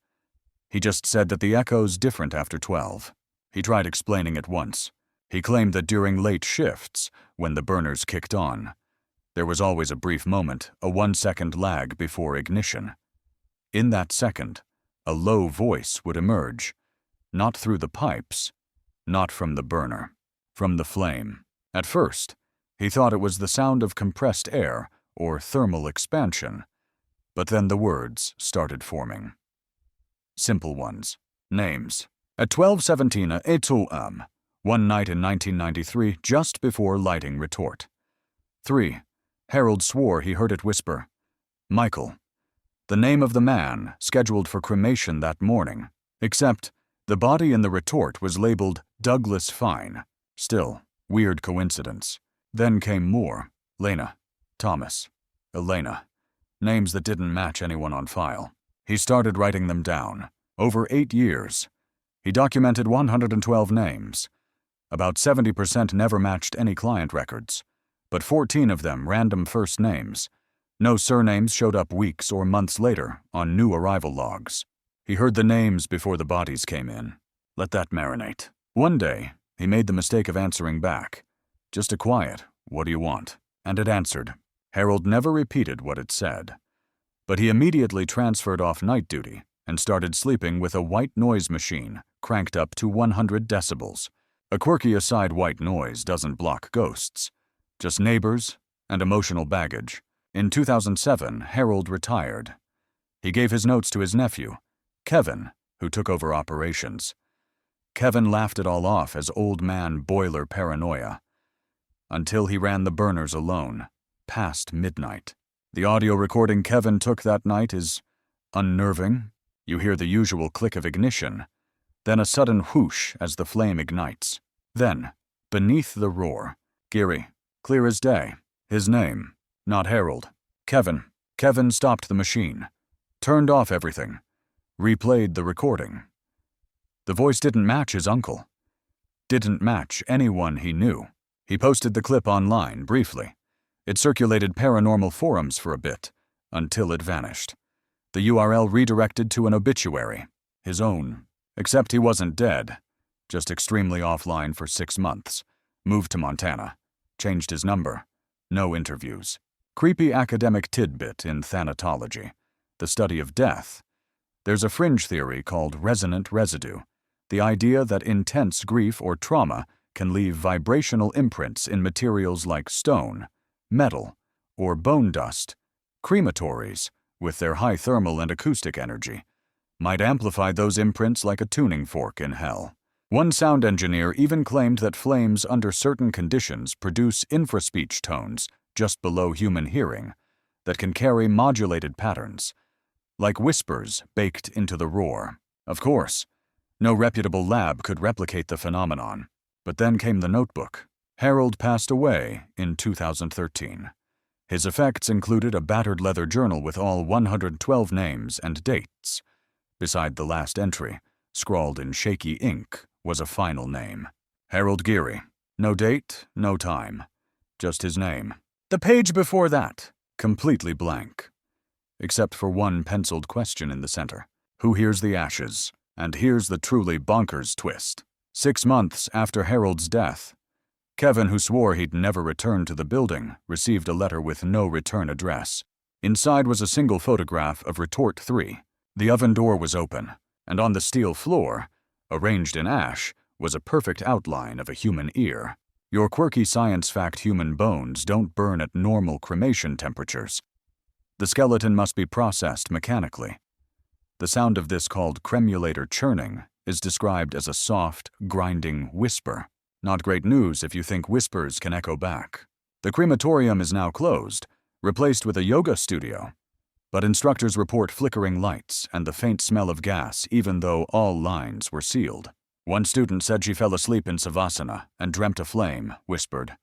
He just said that the echo's different after 12. He tried explaining it once. He claimed that during late shifts, when the burners kicked on, there was always a brief moment, a 1-second lag before ignition. In that second, a low voice would emerge, not through the pipes, not from the burner, from the flame. At first, he thought it was the sound of compressed air or thermal expansion, but then the words started forming. Simple ones. Names. At 12:17 a.m., one night in 1993, just before lighting retort. 3. Harold swore he heard it whisper, Michael. The name of the man scheduled for cremation that morning, except the body in the retort was labeled Douglas Fine. Still, weird coincidence. Then came more. Lena, Thomas, Elena. Names that didn't match anyone on file. He started writing them down. Over 8 years. He documented 112 names. About 70% never matched any client records, but 14 of them random first names. No surnames showed up weeks or months later on new arrival logs. He heard the names before the bodies came in. Let that marinate. One day, he made the mistake of answering back. Just a quiet, "What do you want?" And it answered. Harold never repeated what it said. But he immediately transferred off night duty and started sleeping with a white noise machine cranked up to 100 decibels. A quirky aside, white noise doesn't block ghosts, just neighbors and emotional baggage. In 2007, Harold retired. He gave his notes to his nephew, Kevin, who took over operations. Kevin laughed it all off as old man boiler paranoia, until he ran the burners alone, past midnight. The audio recording Kevin took that night is unnerving. You hear the usual click of ignition, then a sudden whoosh as the flame ignites. Then, beneath the roar, Geary, clear as day. His name, not Harold. Kevin. Kevin stopped the machine, turned off everything, replayed the recording. The voice didn't match his uncle. Didn't match anyone he knew. He posted the clip online briefly. It circulated paranormal forums for a bit, until it vanished. The URL redirected to an obituary, his own, except he wasn't dead, just extremely offline for 6 months, moved to Montana, changed his number, no interviews. Creepy academic tidbit in thanatology, the study of death. There's a fringe theory called resonant residue, the idea that intense grief or trauma can leave vibrational imprints in materials like stone, metal, or bone dust. Crematories, with their high thermal and acoustic energy, might amplify those imprints like a tuning fork in hell. One sound engineer even claimed that flames under certain conditions produce infraspeech tones just below human hearing that can carry modulated patterns, like whispers baked into the roar. Of course, no reputable lab could replicate the phenomenon. But then came the notebook. Harold passed away in 2013. His effects included a battered leather journal with all 112 names and dates. Beside the last entry, scrawled in shaky ink, was a final name. Harold Geary. No date, no time. Just his name. The page before that, completely blank. Except for one penciled question in the center. Who hears the ashes? And here's the truly bonkers twist. 6 months after Harold's death, Kevin, who swore he'd never return to the building, received a letter with no return address. Inside was a single photograph of Retort 3. The oven door was open, and on the steel floor, arranged in ash, was a perfect outline of a human ear. Your quirky science fact human bones don't burn at normal cremation temperatures. The skeleton must be processed mechanically. The sound of this, called cremulator churning, is described as a soft, grinding whisper. Not great news if you think whispers can echo back. The crematorium is now closed, replaced with a yoga studio. But instructors report flickering lights and the faint smell of gas even though all lines were sealed. One student said she fell asleep in Savasana and dreamt a flame, whispered,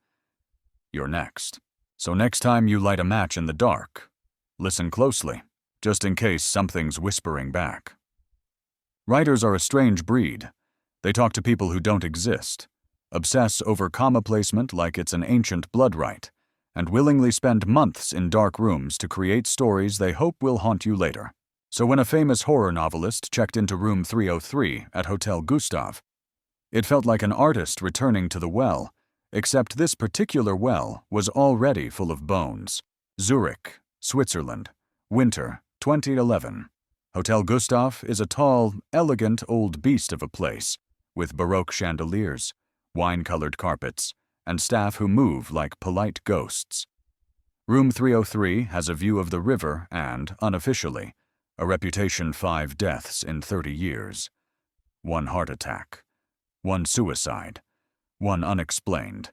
"You're next." So next time you light a match in the dark, listen closely, just in case something's whispering back. Writers are a strange breed. They talk to people who don't exist, obsess over comma placement like it's an ancient blood rite, and willingly spend months in dark rooms to create stories they hope will haunt you later. So when a famous horror novelist checked into room 303 at Hotel Gustav, It felt like an artist returning to the well, except this particular well was already full of bones. Zurich, Switzerland, winter 2011. Hotel Gustav is a tall, elegant old beast of a place, with Baroque chandeliers, wine-colored carpets, and staff who move like polite ghosts. Room 303 has a view of the river and, unofficially, a reputation 5 deaths in 30 years. 1 heart attack, 1 suicide, 1 unexplained,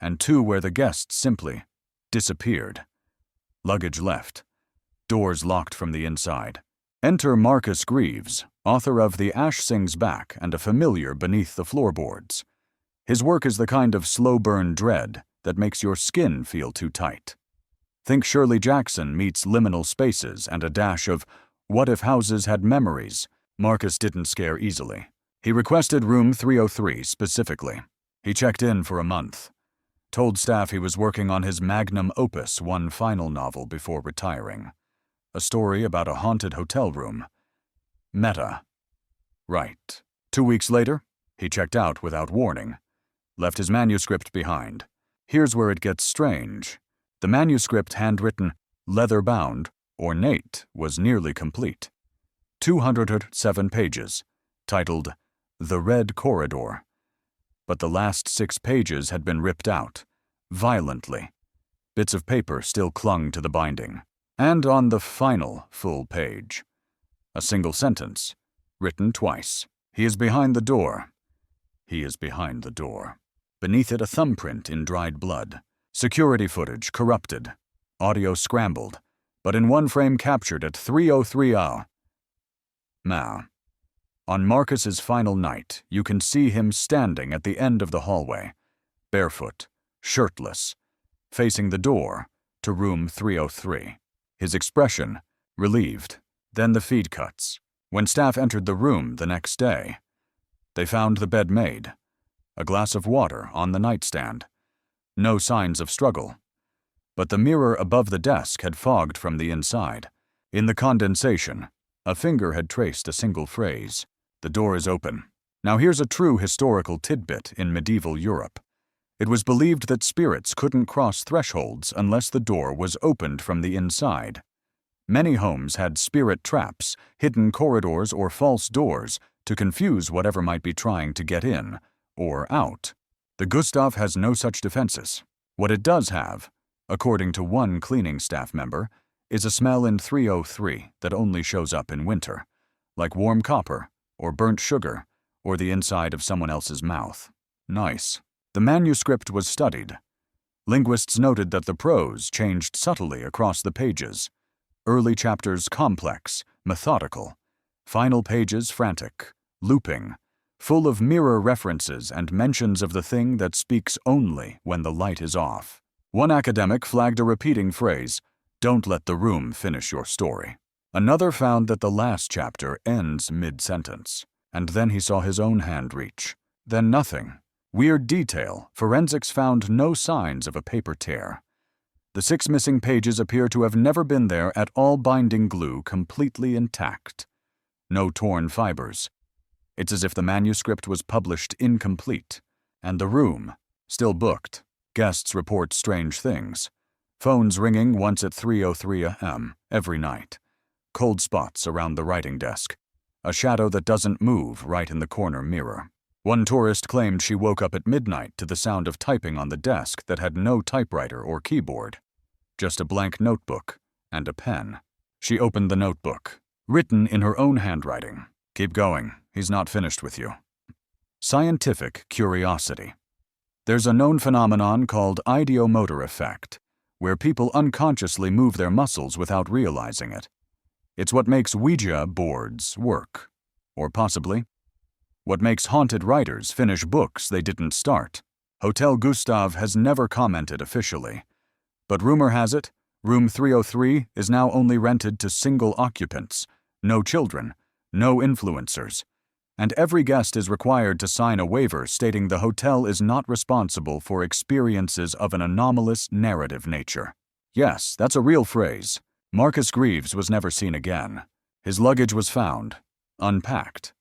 and 2 where the guests simply disappeared. Luggage left, doors locked from the inside. Enter Marcus Greaves, author of The Ash Sings Back and a familiar beneath the floorboards. His work is the kind of slow-burn dread that makes your skin feel too tight. Think Shirley Jackson meets liminal spaces and a dash of what if houses had memories. Marcus didn't scare easily. He requested room 303 specifically. He checked in for a month. Told staff he was working on his magnum opus, 1 final novel before retiring. A story about a haunted hotel room. Meta. Right. 2 weeks later, he checked out without warning. Left his manuscript behind. Here's where it gets strange. The manuscript, handwritten, leather-bound, ornate, was nearly complete. 207 pages, titled The Red Corridor. But the last 6 pages had been ripped out, violently. Bits of paper still clung to the binding. And on the final full page, a single sentence, written twice. He is behind the door. He is behind the door. Beneath it, a thumbprint in dried blood. Security footage corrupted. Audio scrambled, but in 1 frame captured at 3:03 hour. On Marcus's final night, you can see him standing at the end of the hallway, barefoot, shirtless, facing the door to room 303. His expression, relieved. Then the feed cuts. When staff entered the room the next day, they found the bed made, a glass of water on the nightstand. No signs of struggle. But the mirror above the desk had fogged from the inside. In the condensation, a finger had traced a single phrase. The door is open. Now here's a true historical tidbit in medieval Europe. It was believed that spirits couldn't cross thresholds unless the door was opened from the inside. Many homes had spirit traps, hidden corridors, or false doors to confuse whatever might be trying to get in or out. The Gustav has no such defenses. What it does have, according to 1 cleaning staff member, is a smell in 303 that only shows up in winter, like warm copper or burnt sugar or the inside of someone else's mouth. Nice. The manuscript was studied. Linguists noted that the prose changed subtly across the pages. Early chapters complex, methodical. Final pages frantic, looping, full of mirror references and mentions of the thing that speaks only when the light is off. 1 academic flagged a repeating phrase, "Don't let the room finish your story." Another found that the last chapter ends mid-sentence, and then he saw his own hand reach. Then nothing. Weird detail, forensics found no signs of a paper tear. The 6 missing pages appear to have never been there at all, binding glue completely intact. No torn fibers. It's as if the manuscript was published incomplete. And the room, still booked. Guests report strange things. Phones ringing once at 3:03 a.m. every night. Cold spots around the writing desk. A shadow that doesn't move right in the corner mirror. 1 tourist claimed she woke up at midnight to the sound of typing on the desk that had no typewriter or keyboard. Just a blank notebook and a pen. She opened the notebook. Written in her own handwriting. "Keep going. He's not finished with you." Scientific curiosity. There's a known phenomenon called ideomotor effect, where people unconsciously move their muscles without realizing it. It's what makes Ouija boards work. Or possibly, what makes haunted writers finish books they didn't start. Hotel Gustav has never commented officially, but rumor has it, room 303 is now only rented to single occupants, no children, no influencers, and every guest is required to sign a waiver stating the hotel is not responsible for experiences of an anomalous narrative nature. Yes, that's a real phrase. Marcus Greaves was never seen again. His luggage was found, unpacked.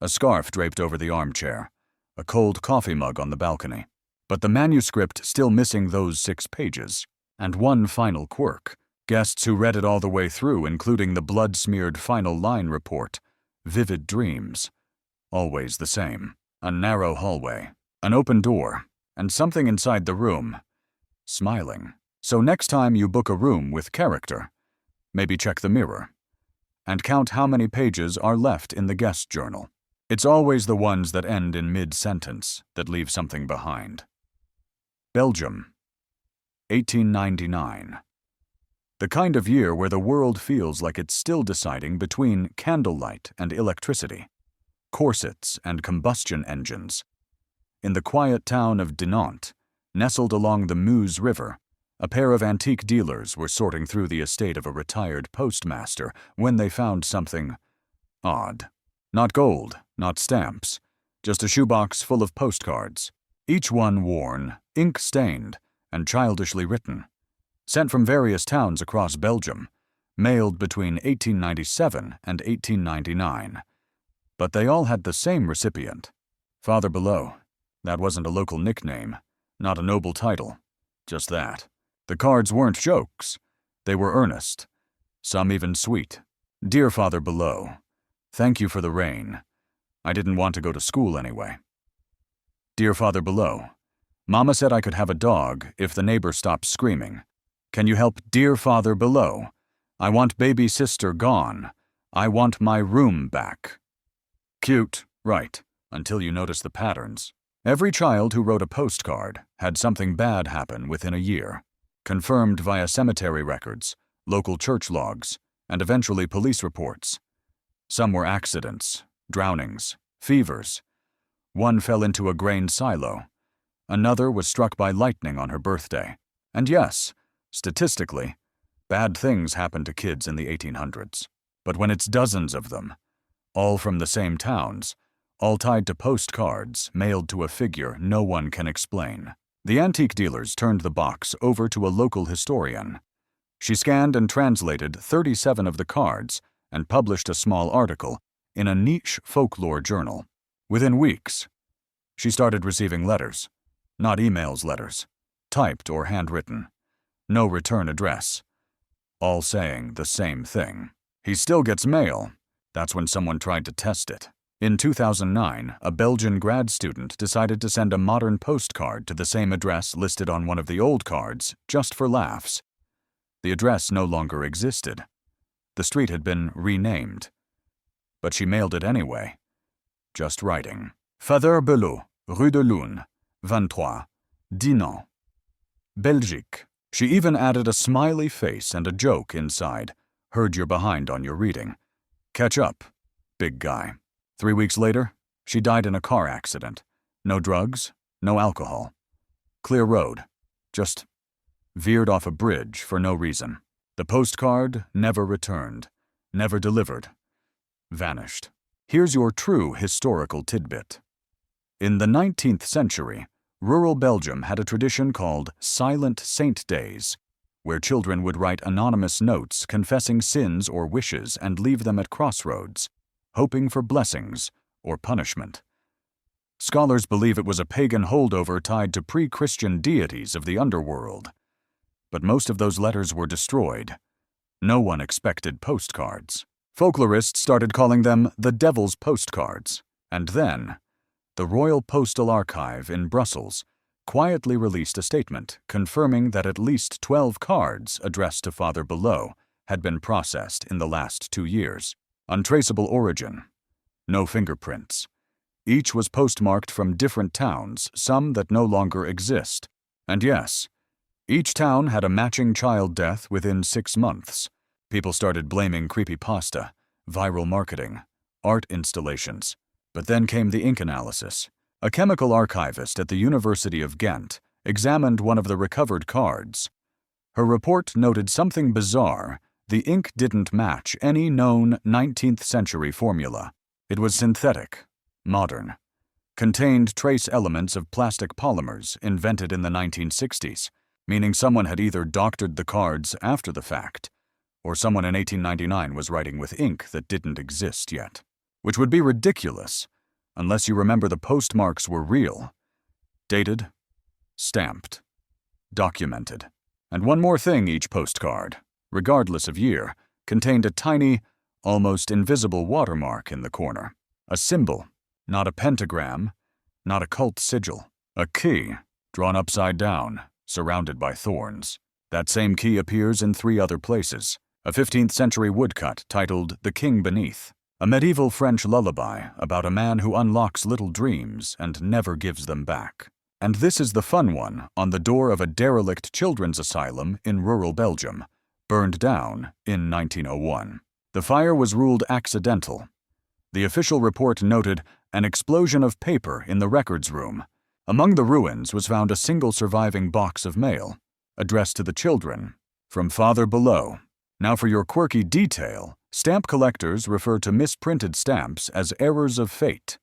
A scarf draped over the armchair. a cold coffee mug on the balcony. But the manuscript still missing those 6 pages. And one final quirk. Guests who read it all the way through, including the blood-smeared final line report. Vivid dreams. Always the same. A narrow hallway, an open door, and something inside the room. Smiling. So next time you book a room with character, maybe check the mirror. And count how many pages are left in the guest journal. It's always the ones that end in mid-sentence that leave something behind. Belgium, 1899. The kind of year where the world feels like it's still deciding between candlelight and electricity, corsets and combustion engines. In the quiet town of Dinant, nestled along the Meuse River, a pair of antique dealers were sorting through the estate of a retired postmaster when they found something odd. Not gold, not stamps, just a shoebox full of postcards, each one worn, ink-stained, and childishly written, sent from various towns across Belgium, mailed between 1897 and 1899. But they all had the same recipient. Father Below. That wasn't a local nickname, not a noble title, just that. The cards weren't jokes. They were earnest, some even sweet. Dear Father Below, thank you for the rain. I didn't want to go to school anyway. Dear Father Below, Mama said I could have a dog if the neighbor stopped screaming. Can you help Dear Father Below? I want baby sister gone. I want my room back. Cute, right, until you notice the patterns. Every child who wrote a postcard had something bad happen within a year, confirmed via cemetery records, local church logs, and eventually police reports. Some were accidents, drownings, fevers. One fell into a grain silo. Another was struck by lightning on her birthday. And yes, statistically, bad things happen to kids in the 1800s. But when it's dozens of them, all from the same towns, all tied to postcards mailed to a figure no one can explain. The antique dealers turned the box over to a local historian. She scanned and translated 37 of the cards and published a small article in a niche folklore journal. Within weeks, she started receiving letters. Not emails letters, typed or handwritten. No return address. All saying the same thing. He still gets mail. That's when someone tried to test it. In 2009, a Belgian grad student decided to send a modern postcard to the same address listed on one of the old cards, just for laughs. The address no longer existed. The street had been renamed. But she mailed it anyway. Just writing. Father Belot, Rue de Lune, 23, Dinant, Belgique. She even added a smiley face and a joke inside. Heard you're behind on your reading. Catch up, big guy. 3 weeks later, she died in a car accident. No drugs, no alcohol. Clear road. Just veered off a bridge for no reason. The postcard never returned, never delivered. Vanished. Here's your true historical tidbit. In the 19th century, rural Belgium had a tradition called Silent Saint Days, where children would write anonymous notes confessing sins or wishes and leave them at crossroads, hoping for blessings or punishment. Scholars believe it was a pagan holdover tied to pre-Christian deities of the underworld. But most of those letters were destroyed. No one expected postcards. Folklorists started calling them the Devil's Postcards, and then the Royal Postal Archive in Brussels quietly released a statement confirming that at least 12 cards addressed to Father Below had been processed in the last 2 years. Untraceable origin. No fingerprints. Each was postmarked from different towns, some that no longer exist. And yes, each town had a matching child death within 6 months. People started blaming creepypasta, viral marketing, art installations. But then came the ink analysis. A chemical archivist at the University of Ghent examined one of the recovered cards. Her report noted something bizarre. The ink didn't match any known 19th century formula. It was synthetic, modern, contained trace elements of plastic polymers invented in the 1960s, meaning someone had either doctored the cards after the fact, or someone in 1899 was writing with ink that didn't exist yet. Which would be ridiculous, unless you remember the postmarks were real. Dated, stamped, documented. And one more thing, each postcard, regardless of year, contained a tiny, almost invisible watermark in the corner. A symbol, not a pentagram, not a cult sigil. A key, drawn upside down, surrounded by thorns. That same key appears in 3 other places. A 15th century woodcut titled The King Beneath. A medieval French lullaby about a man who unlocks little dreams and never gives them back. And this is the fun one on the door of a derelict children's asylum in rural Belgium, burned down in 1901. The fire was ruled accidental. The official report noted an explosion of paper in the records room. Among the ruins was found a single surviving box of mail, addressed to the children, from Father Below. Now for your quirky detail, stamp collectors refer to misprinted stamps as errors of fate.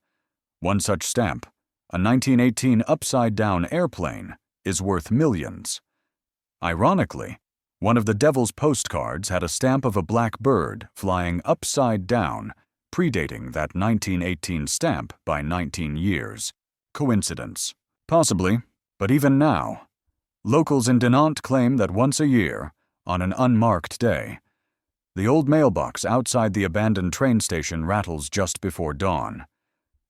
One such stamp, a 1918 upside-down airplane, is worth millions. Ironically, one of the Devil's postcards had a stamp of a black bird flying upside down, predating that 1918 stamp by 19 years. Coincidence? Possibly, but even now, locals in Dinant claim that once a year, on an unmarked day, the old mailbox outside the abandoned train station rattles just before dawn.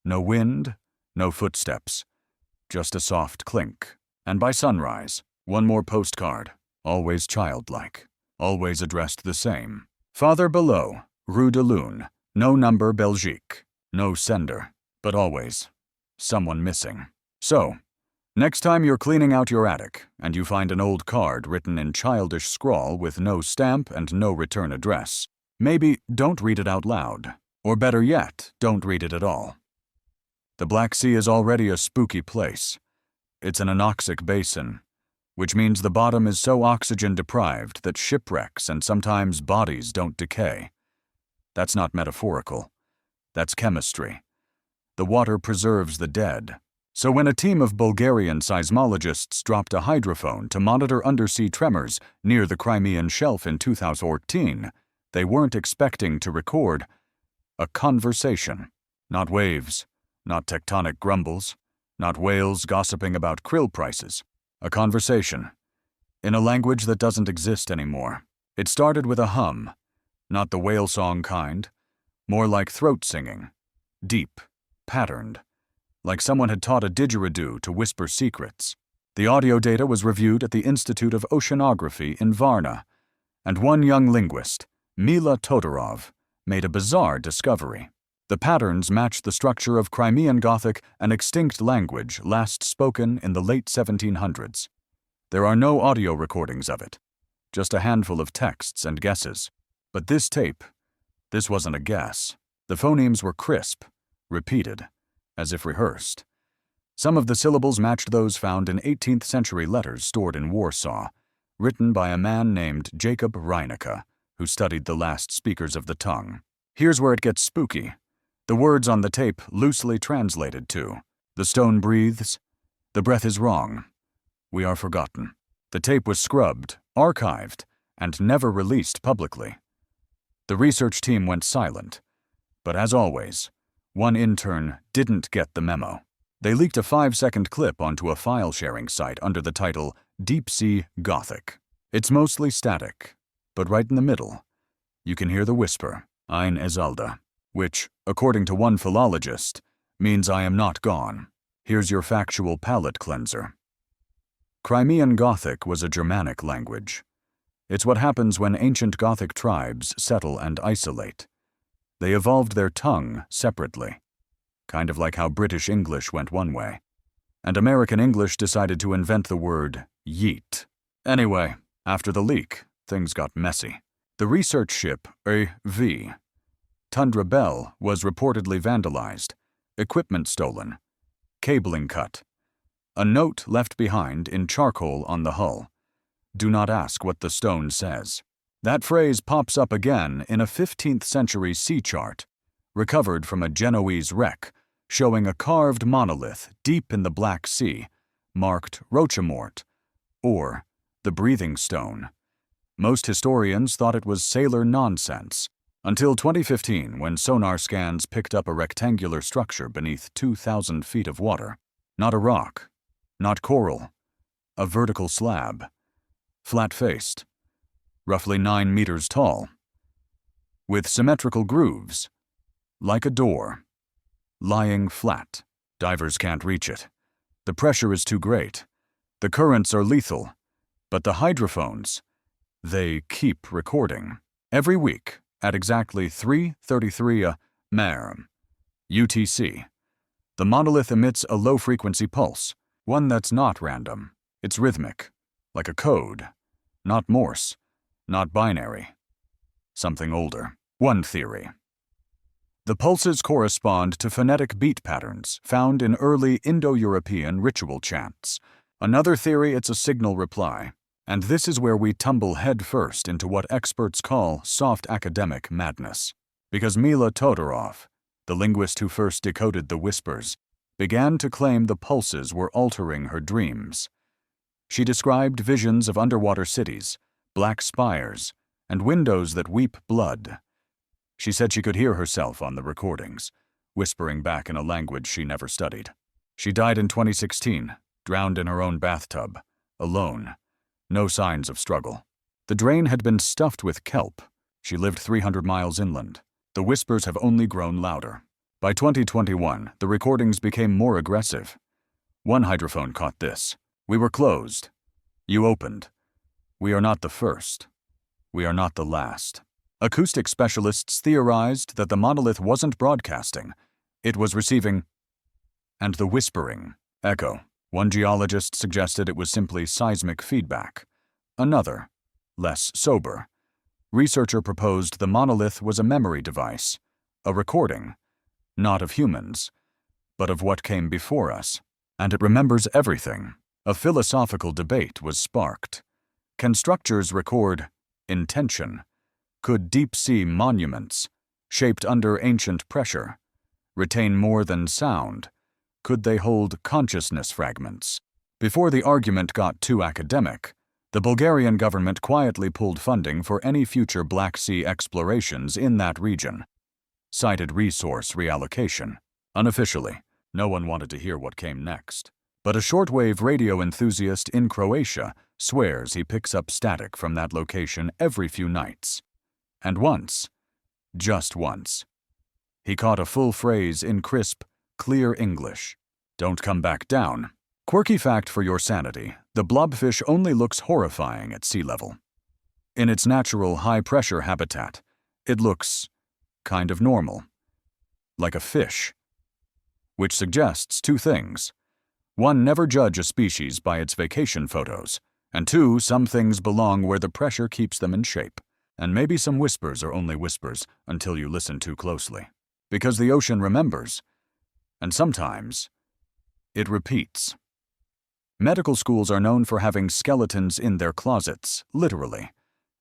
No wind, no footsteps, just a soft clink. And by sunrise, one more postcard, always childlike, always addressed the same. Father Below, Rue de Lune, no number Belgique, no sender, but always someone missing. So, next time you're cleaning out your attic and you find an old card written in childish scrawl with no stamp and no return address, maybe don't read it out loud. Or better yet, don't read it at all. The Black Sea is already a spooky place. It's an anoxic basin, which means the bottom is so oxygen-deprived that shipwrecks and sometimes bodies don't decay. That's not metaphorical. That's chemistry. The water preserves the dead. So when a team of Bulgarian seismologists dropped a hydrophone to monitor undersea tremors near the Crimean Shelf in 2014, they weren't expecting to record a conversation. Not waves, not tectonic grumbles, not whales gossiping about krill prices. A conversation, in a language that doesn't exist anymore. It started with a hum, not the whale song kind, more like throat singing, deep, patterned, like someone had taught a didgeridoo to whisper secrets. The audio data was reviewed at the Institute of Oceanography in Varna, and one young linguist, Mila Todorov, made a bizarre discovery. The patterns matched the structure of Crimean Gothic, an extinct language last spoken in the late 1700s. There are no audio recordings of it, just a handful of texts and guesses. But this tape, this wasn't a guess. The phonemes were crisp, repeated, as if rehearsed. Some of the syllables matched those found in 18th century letters stored in Warsaw, written by a man named Jacob Reinecke, who studied the last speakers of the tongue. Here's where it gets spooky. The words on the tape loosely translated to, "The stone breathes, the breath is wrong, we are forgotten." The tape was scrubbed, archived, and never released publicly. The research team went silent, but as always, one intern didn't get the memo. They leaked a 5-second clip onto a file-sharing site under the title Deep Sea Gothic. It's mostly static, but right in the middle, you can hear the whisper, "Ein Isolde," which, according to one philologist, means I am not gone. Here's your factual palate cleanser. Crimean Gothic was a Germanic language. It's what happens when ancient Gothic tribes settle and isolate. They evolved their tongue separately, kind of like how British English went one way, and American English decided to invent the word yeet. Anyway, after the leak, things got messy. The research ship, V. Tundra Belle, was reportedly vandalized, equipment stolen, cabling cut, a note left behind in charcoal on the hull. Do not ask what the stone says. That phrase pops up again in a 15th century sea chart, recovered from a Genoese wreck, showing a carved monolith deep in the Black Sea, marked Rochemort, or the breathing stone. Most historians thought it was sailor nonsense, Until 2015, when sonar scans picked up a rectangular structure beneath 2,000 feet of water. Not a rock, not coral, a vertical slab, flat-faced, roughly 9 meters tall, with symmetrical grooves, like a door, lying flat. Divers can't reach it. The pressure is too great. The currents are lethal, but the hydrophones, they keep recording. Every week, at exactly 3:33 a.m. UTC, the monolith emits a low-frequency pulse, one that's not random. It's rhythmic, like a code, not Morse, not binary, something older. One theory. The pulses correspond to phonetic beat patterns found in early Indo-European ritual chants. Another theory, it's a signal reply. And this is where we tumble headfirst into what experts call soft academic madness. Because Mila Todorov, the linguist who first decoded the whispers, began to claim the pulses were altering her dreams. She described visions of underwater cities, black spires, and windows that weep blood. She said she could hear herself on the recordings, whispering back in a language she never studied. She died in 2016, drowned in her own bathtub, alone. No signs of struggle. The drain had been stuffed with kelp. She lived 300 miles inland. The whispers have only grown louder. By 2021, the recordings became more aggressive. One hydrophone caught this. "We were closed. You opened. We are not the first. We are not the last." Acoustic specialists theorized that the monolith wasn't broadcasting. It was receiving, and the whispering, echo. One geologist suggested it was simply seismic feedback. Another, less sober, researcher proposed the monolith was a memory device, a recording, not of humans, but of what came before us, and it remembers everything. A philosophical debate was sparked. Can structures record intention? Could deep-sea monuments, shaped under ancient pressure, retain more than sound? Could they hold consciousness fragments? Before the argument got too academic, the Bulgarian government quietly pulled funding for any future Black Sea explorations in that region. Cited resource reallocation. Unofficially, no one wanted to hear what came next. But a shortwave radio enthusiast in Croatia swears he picks up static from that location every few nights. And once, just once, he caught a full phrase in crisp, clear English. "Don't come back down." Quirky fact for your sanity, the blobfish only looks horrifying at sea level. In its natural high-pressure habitat, it looks kind of normal, like a fish. Which suggests two things. One, never judge a species by its vacation photos. And two, some things belong where the pressure keeps them in shape. And maybe some whispers are only whispers until you listen too closely. Because the ocean remembers. And sometimes, it repeats. Medical schools are known for having skeletons in their closets, literally.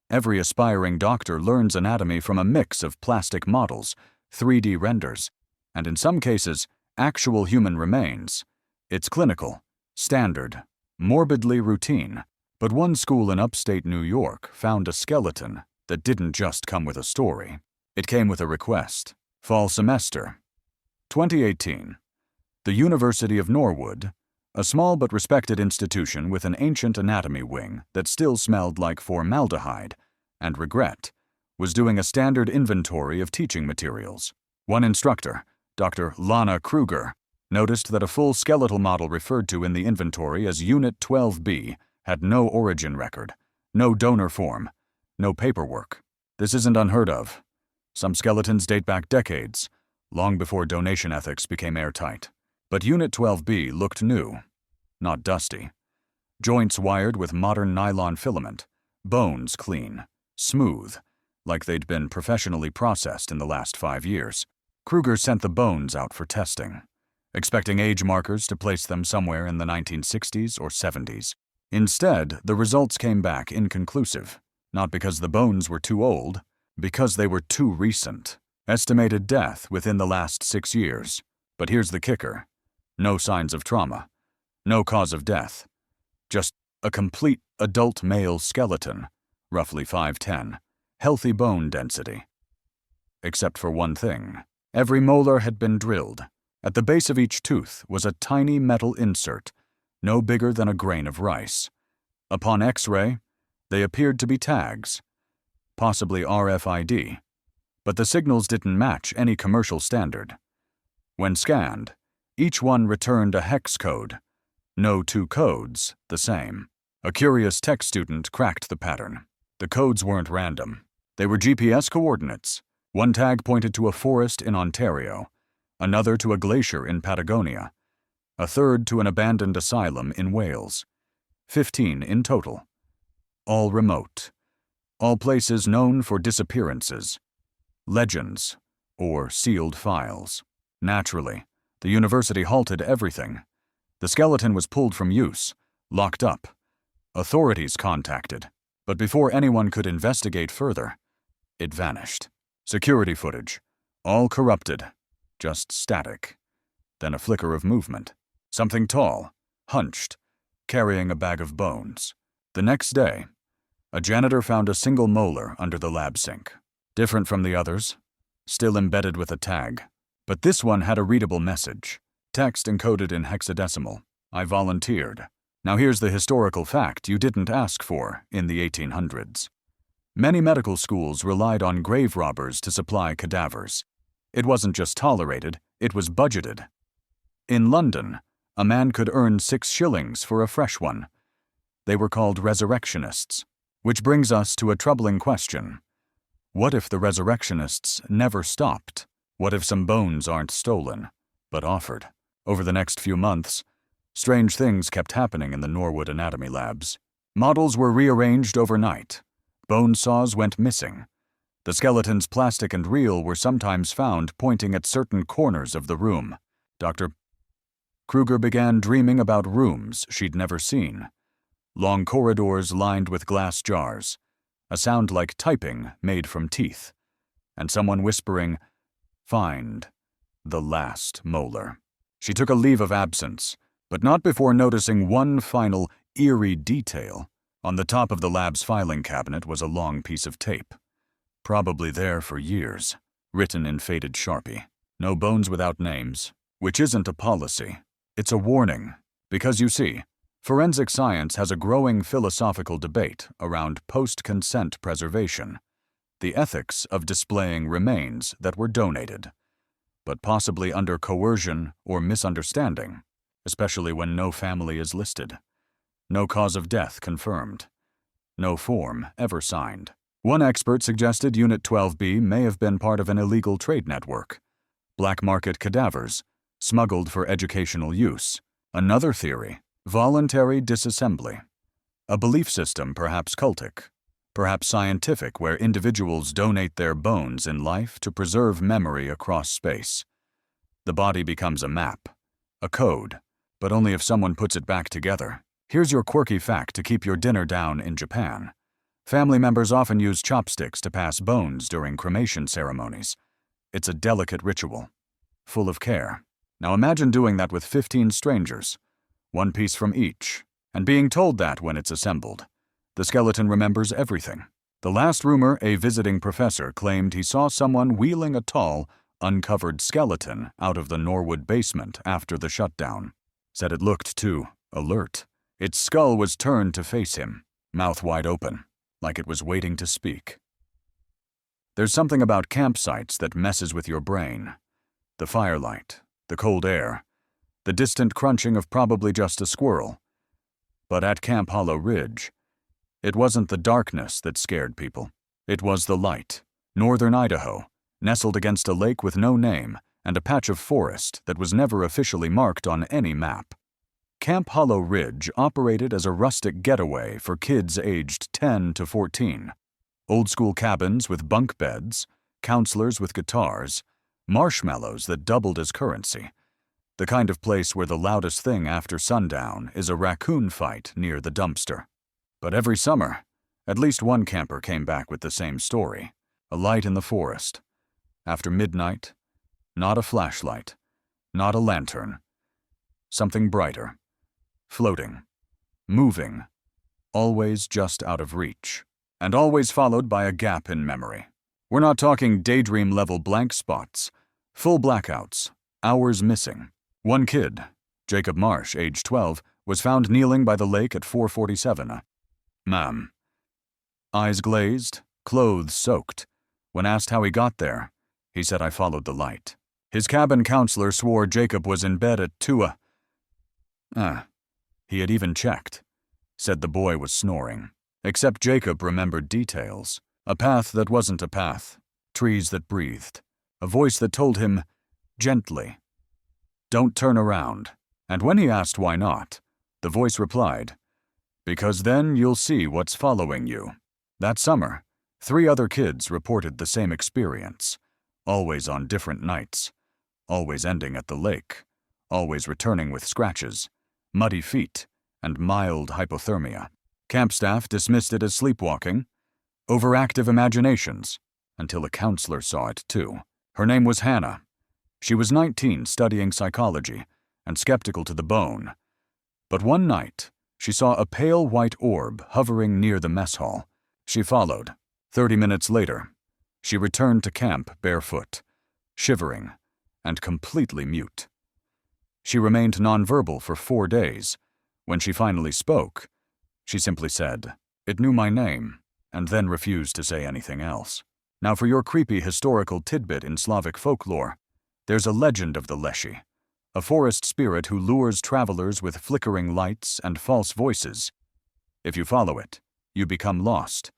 Every aspiring doctor learns anatomy from a mix of plastic models, 3D renders, and in some cases, actual human remains. It's clinical, standard, morbidly routine. But one school in upstate New York found a skeleton that didn't just come with a story. It came with a request. Fall semester. 2018. The University of Norwood, a small but respected institution with an ancient anatomy wing that still smelled like formaldehyde and regret, was doing a standard inventory of teaching materials. One instructor, Dr. Lana Kruger, noticed that a full skeletal model referred to in the inventory as Unit 12B had no origin record, no donor form, no paperwork. This isn't unheard of. Some skeletons date back decades, long before donation ethics became airtight. But Unit 12B looked new, not dusty. Joints wired with modern nylon filament, bones clean, smooth, like they'd been professionally processed in the last 5 years. Kruger sent the bones out for testing, expecting age markers to place them somewhere in the 1960s or 70s. Instead, the results came back inconclusive, not because the bones were too old, because they were too recent. Estimated death within the last 6 years. But here's the kicker. No signs of trauma. No cause of death. Just a complete adult male skeleton, roughly 5'10", healthy bone density. except for one thing. Every molar had been drilled. At the base of each tooth was a tiny metal insert, no bigger than a grain of rice. Upon X-ray, they appeared to be tags, possibly RFID, but the signals didn't match any commercial standard. When scanned, each one returned a hex code. No two codes the same. A curious tech student cracked the pattern. The codes weren't random. They were GPS coordinates. One tag pointed to a forest in Ontario, another to a glacier in Patagonia, a third to an abandoned asylum in Wales. 15 in total. All remote. All places known for disappearances. Legends, or sealed files. Naturally, the university halted everything. The skeleton was pulled from use, locked up. Authorities contacted, but before anyone could investigate further, it vanished. Security footage, all corrupted, just static. Then a flicker of movement. Something tall, hunched, carrying a bag of bones. The next day, a janitor found a single molar under the lab sink. Different from the others, still embedded with a tag. But this one had a readable message, text encoded in hexadecimal. I volunteered. Now here's the historical fact you didn't ask for in the 1800s. Many medical schools relied on grave robbers to supply cadavers. It wasn't just tolerated, it was budgeted. In London, a man could earn 6 shillings for a fresh one. They were called resurrectionists. Which brings us to a troubling question. What if the resurrectionists never stopped? What if some bones aren't stolen, but offered? Over the next few months, strange things kept happening in the Norwood Anatomy labs. Models were rearranged overnight. Bone saws went missing. The skeletons, plastic and real, were sometimes found pointing at certain corners of the room. Dr. Kruger began dreaming about rooms she'd never seen. Long corridors lined with glass jars, a sound like typing made from teeth, and someone whispering, "Find the last molar." She took a leave of absence, but not before noticing one final eerie detail. On the top of the lab's filing cabinet was a long piece of tape, probably there for years, written in faded Sharpie. No bones without names, which isn't a policy. It's a warning, because you see, forensic science has a growing philosophical debate around post-consent preservation, the ethics of displaying remains that were donated, but possibly under coercion or misunderstanding, especially when no family is listed, no cause of death confirmed, no form ever signed. One expert suggested Unit 12B may have been part of an illegal trade network, black market cadavers, smuggled for educational use. Another theory, voluntary disassembly. A belief system perhaps cultic, perhaps scientific, where individuals donate their bones in life to preserve memory across space. The body becomes a map, a code, but only if someone puts it back together. Here's your quirky fact to keep your dinner down in Japan. Family members often use chopsticks to pass bones during cremation ceremonies. It's a delicate ritual, full of care. Now imagine doing that with 15 strangers, one piece from each, and being told that when it's assembled. The skeleton remembers everything. The last rumor, a visiting professor claimed he saw someone wheeling a tall, uncovered skeleton out of the Norwood basement after the shutdown. Said it looked too alert. Its skull was turned to face him, mouth wide open, like it was waiting to speak. There's something about campsites that messes with your brain. The firelight, the cold air, the distant crunching of probably just a squirrel. But at Camp Hollow Ridge, it wasn't the darkness that scared people. It was the light. Northern Idaho, nestled against a lake with no name and a patch of forest that was never officially marked on any map. Camp Hollow Ridge operated as a rustic getaway for kids aged 10 to 14. Old-school cabins with bunk beds, counselors with guitars, marshmallows that doubled as currency. The kind of place where the loudest thing after sundown is a raccoon fight near the dumpster. But every summer, at least one camper came back with the same story. A light in the forest. After midnight, not a flashlight, not a lantern. Something brighter. Floating. Moving. Always just out of reach. And always followed by a gap in memory. We're not talking daydream-level blank spots. Full blackouts. Hours missing. One kid, Jacob Marsh, age 12, was found kneeling by the lake at 4:47. Ma'am. Eyes glazed, clothes soaked. When asked how he got there, he said, "I followed the light." His cabin counselor swore Jacob was in bed at 2. He had even checked. Said the boy was snoring. Except Jacob remembered details. A path that wasn't a path. Trees that breathed. A voice that told him, gently, "Don't turn around." And when he asked why not, the voice replied, "Because then you'll see what's following you." That summer, 3 other kids reported the same experience, always on different nights, always ending at the lake, always returning with scratches, muddy feet, and mild hypothermia. Camp staff dismissed it as sleepwalking, overactive imaginations, until a counselor saw it too. Her name was Hannah. She was 19, studying psychology, and skeptical to the bone. But one night, she saw a pale white orb hovering near the mess hall. She followed. 30 minutes later, she returned to camp barefoot, shivering, and completely mute. She remained nonverbal for 4 days. When she finally spoke, she simply said, "It knew my name," and then refused to say anything else. Now for your creepy historical tidbit in Slavic folklore, there's a legend of the Leshy, a forest spirit who lures travelers with flickering lights and false voices. If you follow it, you become lost.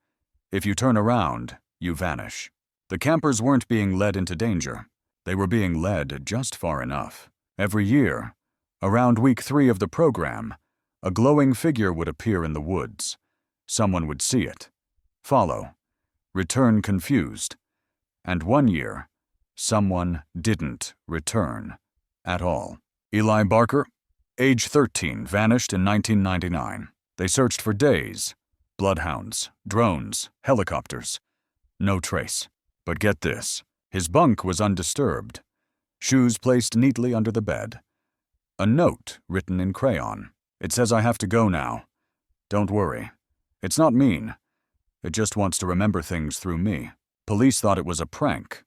If you turn around, you vanish. The campers weren't being led into danger. They were being led just far enough. Every year, around week 3 of the program, a glowing figure would appear in the woods. Someone would see it, follow, return confused. And one year, someone didn't return at all. Eli Barker, age 13, vanished in 1999. They searched for days. Bloodhounds, drones, helicopters. No trace. But get this, his bunk was undisturbed. Shoes placed neatly under the bed. A note written in crayon. It says, "I have to go now. Don't worry. It's not mean. It just wants to remember things through me." Police thought it was a prank.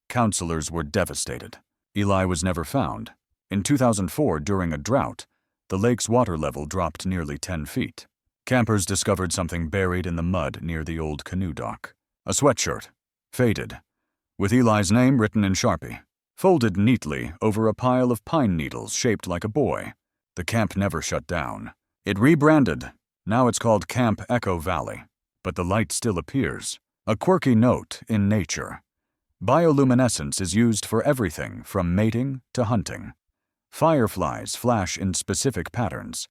Counselors were devastated. Eli was never found. In 2004, during a drought, the lake's water level dropped nearly 10 feet. Campers discovered something buried in the mud near the old canoe dock. A sweatshirt, faded, with Eli's name written in Sharpie, folded neatly over a pile of pine needles shaped like a boy. The camp never shut down. It rebranded. Now it's called Camp Echo Valley. But the light still appears. A quirky note in nature. Bioluminescence is used for everything from mating to hunting. Fireflies flash in specific patterns.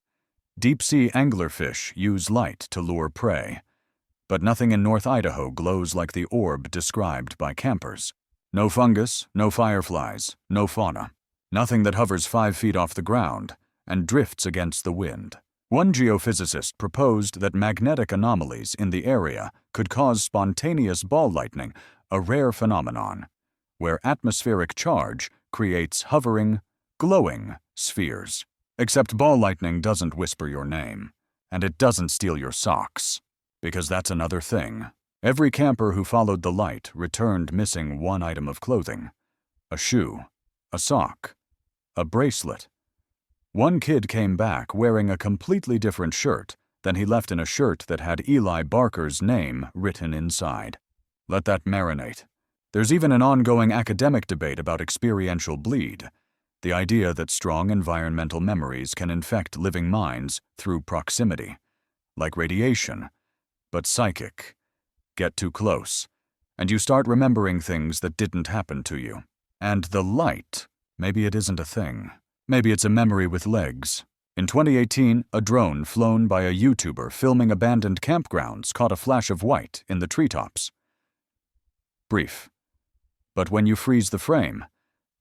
Deep-sea anglerfish use light to lure prey. But nothing in North Idaho glows like the orb described by campers. No fungus, no fireflies, no fauna. Nothing that hovers 5 feet off the ground and drifts against the wind. One geophysicist proposed that magnetic anomalies in the area could cause spontaneous ball lightning, a rare phenomenon, where atmospheric charge creates hovering, glowing spheres. Except ball lightning doesn't whisper your name, and it doesn't steal your socks, because that's another thing. Every camper who followed the light returned missing one item of clothing: a shoe, a sock, a bracelet. One kid came back wearing a completely different shirt than he left in a shirt that had Eli Barker's name written inside. Let that marinate. There's even an ongoing academic debate about experiential bleed, the idea that strong environmental memories can infect living minds through proximity, like radiation, but psychic. Get too close, and you start remembering things that didn't happen to you. And the light, maybe it isn't a thing. Maybe it's a memory with legs. In 2018, a drone flown by a YouTuber filming abandoned campgrounds caught a flash of white in the treetops. Brief. But when you freeze the frame,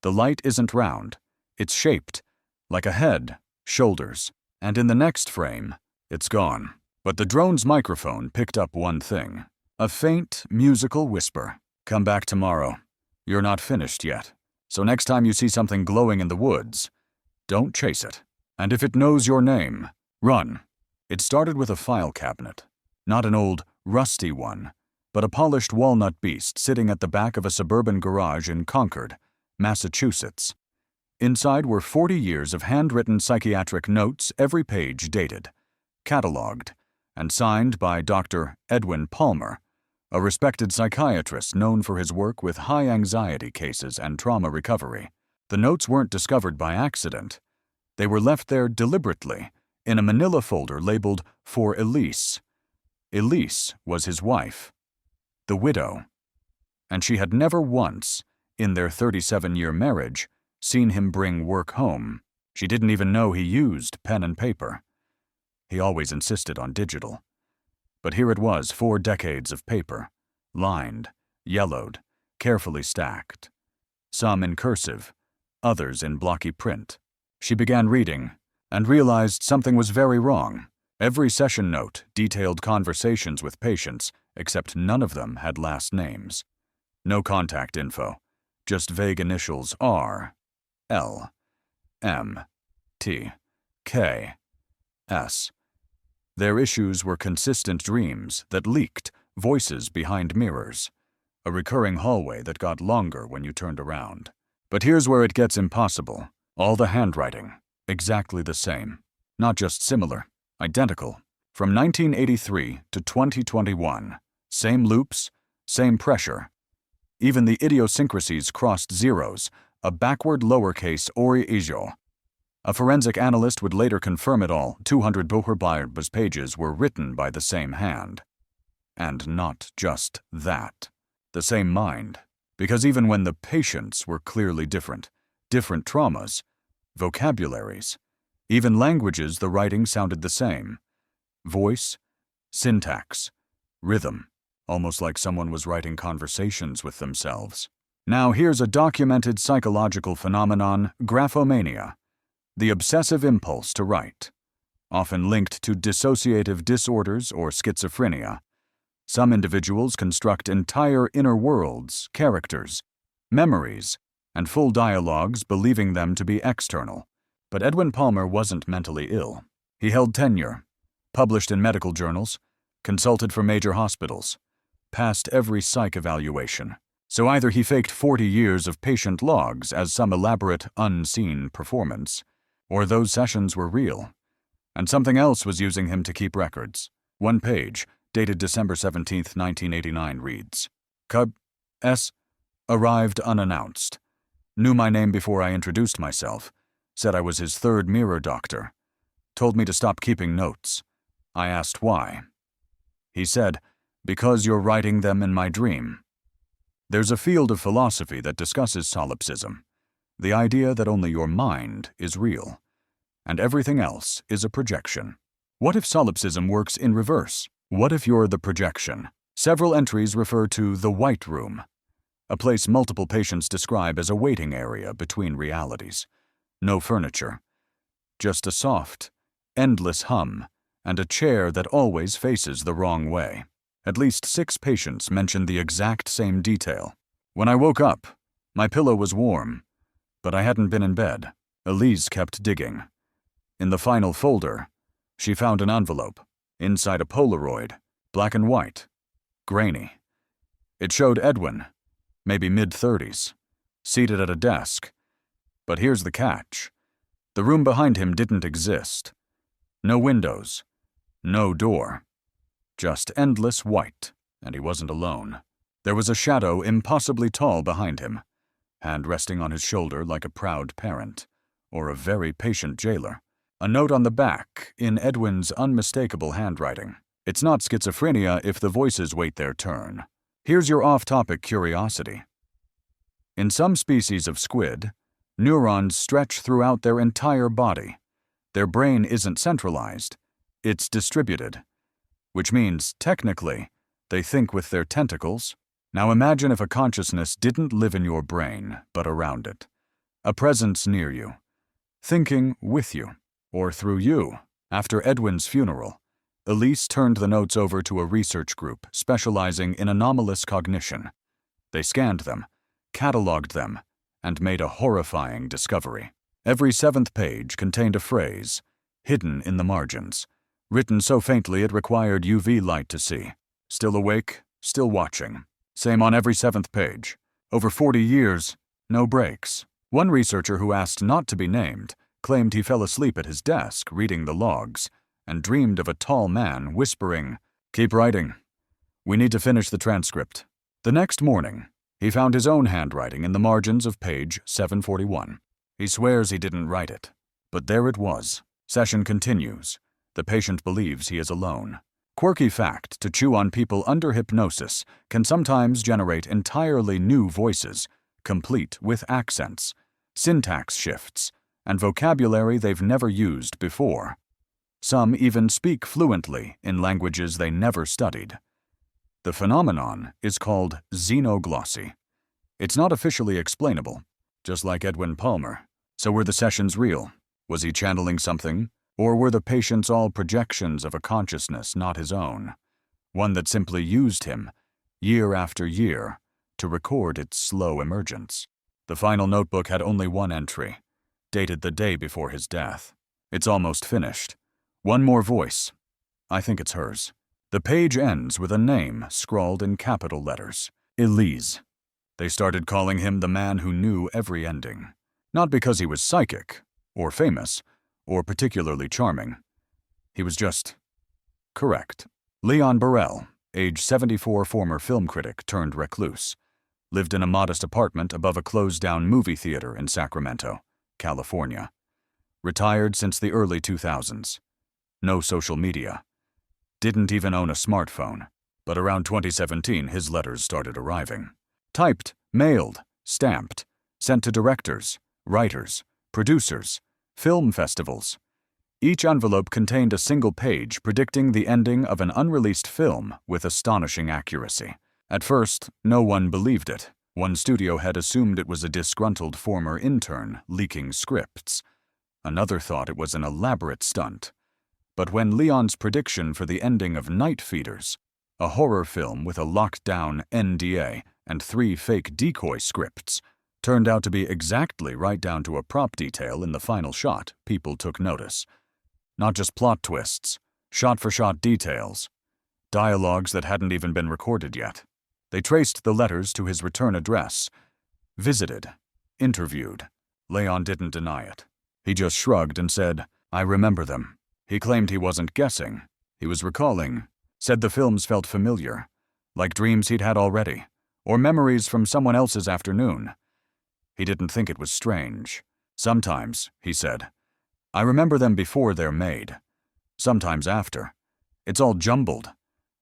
the light isn't round. It's shaped, like a head, shoulders, and in the next frame, it's gone. But the drone's microphone picked up one thing. A faint, musical whisper. "Come back tomorrow. You're not finished yet. So next time you see something glowing in the woods, don't chase it. And if it knows your name, run." It started with a file cabinet. Not an old, rusty one, but a polished walnut beast sitting at the back of a suburban garage in Concord, Massachusetts. Inside were 40 years of handwritten psychiatric notes, every page dated, catalogued, and signed by Dr. Edwin Palmer, a respected psychiatrist known for his work with high-anxiety cases and trauma recovery. The notes weren't discovered by accident. They were left there deliberately, in a manila folder labeled "For Elise." Elise was his wife, the widow, and she had never once, in their 37-year marriage, seen him bring work home. She didn't even know he used pen and paper. He always insisted on digital. But here it was, 4 decades of paper, lined, yellowed, carefully stacked. Some in cursive, others in blocky print. She began reading, and realized something was very wrong. Every session note detailed conversations with patients, except none of them had last names. No contact info, just vague initials R, L, M, T, K, S. Their issues were consistent dreams that leaked, voices behind mirrors, a recurring hallway that got longer when you turned around. But here's where it gets impossible. All the handwriting, exactly the same. Not just similar, identical. From 1983 to 2021, same loops, same pressure. Even the idiosyncrasies crossed zeros, a backward lowercase ori ijo. A forensic analyst would later confirm it all. 200 Bohrbarb's pages were written by the same hand. And not just that. The same mind. Because even when the patients were clearly different traumas, vocabularies, even languages, the writing sounded the same. Voice, syntax, rhythm, almost like someone was writing conversations with themselves. Now here's a documented psychological phenomenon, graphomania, the obsessive impulse to write, often linked to dissociative disorders or schizophrenia. Some individuals construct entire inner worlds, characters, memories, and full dialogues believing them to be external. But Edwin Palmer wasn't mentally ill. He held tenure, published in medical journals, consulted for major hospitals, passed every psych evaluation. So either he faked 40 years of patient logs as some elaborate, unseen performance, or those sessions were real, and something else was using him to keep records. One page, dated December 17, 1989, reads, Cub S. arrived unannounced. Knew my name before I introduced myself. Said I was his 3rd mirror doctor. Told me to stop keeping notes. I asked why. He said, because you're writing them in my dream. There's a field of philosophy that discusses solipsism, the idea that only your mind is real, and everything else is a projection. What if solipsism works in reverse? What if you're the projection? Several entries refer to the White Room, a place multiple patients describe as a waiting area between realities. No furniture, just a soft, endless hum, and a chair that always faces the wrong way. At least 6 patients mentioned the exact same detail. When I woke up, my pillow was warm, but I hadn't been in bed. Elise kept digging. In the final folder, she found an envelope, inside a Polaroid, black and white, grainy. It showed Edwin, maybe mid-30s, seated at a desk. But here's the catch. The room behind him didn't exist. No windows, no door. Just endless white, and he wasn't alone. There was a shadow impossibly tall behind him, hand resting on his shoulder like a proud parent, or a very patient jailer. A note on the back, in Edwin's unmistakable handwriting. It's not schizophrenia if the voices wait their turn. Here's your off-topic curiosity. In some species of squid, neurons stretch throughout their entire body. Their brain isn't centralized, it's distributed, which means, technically, they think with their tentacles. Now imagine if a consciousness didn't live in your brain, but around it. A presence near you, thinking with you, or through you. After Edwin's funeral, Elise turned the notes over to a research group specializing in anomalous cognition. They scanned them, cataloged them, and made a horrifying discovery. Every 7th page contained a phrase, hidden in the margins, written so faintly it required UV light to see. Still awake? Still watching. Same on every 7th page. Over 40 years, no breaks. One researcher who asked not to be named claimed he fell asleep at his desk reading the logs and dreamed of a tall man whispering, "Keep writing. We need to finish the transcript." The next morning, he found his own handwriting in the margins of page 741. He swears he didn't write it, but there it was. Session continues. The patient believes he is alone. Quirky fact: to chew on people under hypnosis can sometimes generate entirely new voices, complete with accents, syntax shifts, and vocabulary they've never used before. Some even speak fluently in languages they never studied. The phenomenon is called xenoglossy. It's not officially explainable, just like Edwin Palmer. So were the sessions real? Was he channeling something? Or were the patients all projections of a consciousness not his own? One that simply used him, year after year, to record its slow emergence. The final notebook had only one entry, dated the day before his death. It's almost finished. One more voice. I think it's hers. The page ends with a name scrawled in capital letters. Elise. They started calling him the man who knew every ending. Not because he was psychic, or famous, or particularly charming. He was just correct. Leon Burrell, age 74, former film critic turned recluse, lived in a modest apartment above a closed-down movie theater in Sacramento, California. Retired since the early 2000s. No social media. Didn't even own a smartphone. But around 2017, his letters started arriving. Typed, mailed, stamped, sent to directors, writers, producers, film festivals. Each envelope contained a single page predicting the ending of an unreleased film with astonishing accuracy. At first, no one believed it. One studio had assumed it was a disgruntled former intern leaking scripts. Another thought it was an elaborate stunt. But when Leon's prediction for the ending of Night Feeders, a horror film with a locked-down NDA and 3 fake decoy scripts, turned out to be exactly right down to a prop detail in the final shot, people took notice. Not just plot twists, shot-for-shot details, dialogues that hadn't even been recorded yet. They traced the letters to his return address. Visited. Interviewed. Leon didn't deny it. He just shrugged and said, "I remember them." He claimed he wasn't guessing. He was recalling. Said the films felt familiar, like dreams he'd had already, or memories from someone else's afternoon. He didn't think it was strange. Sometimes, he said, I remember them before they're made. Sometimes after. It's all jumbled,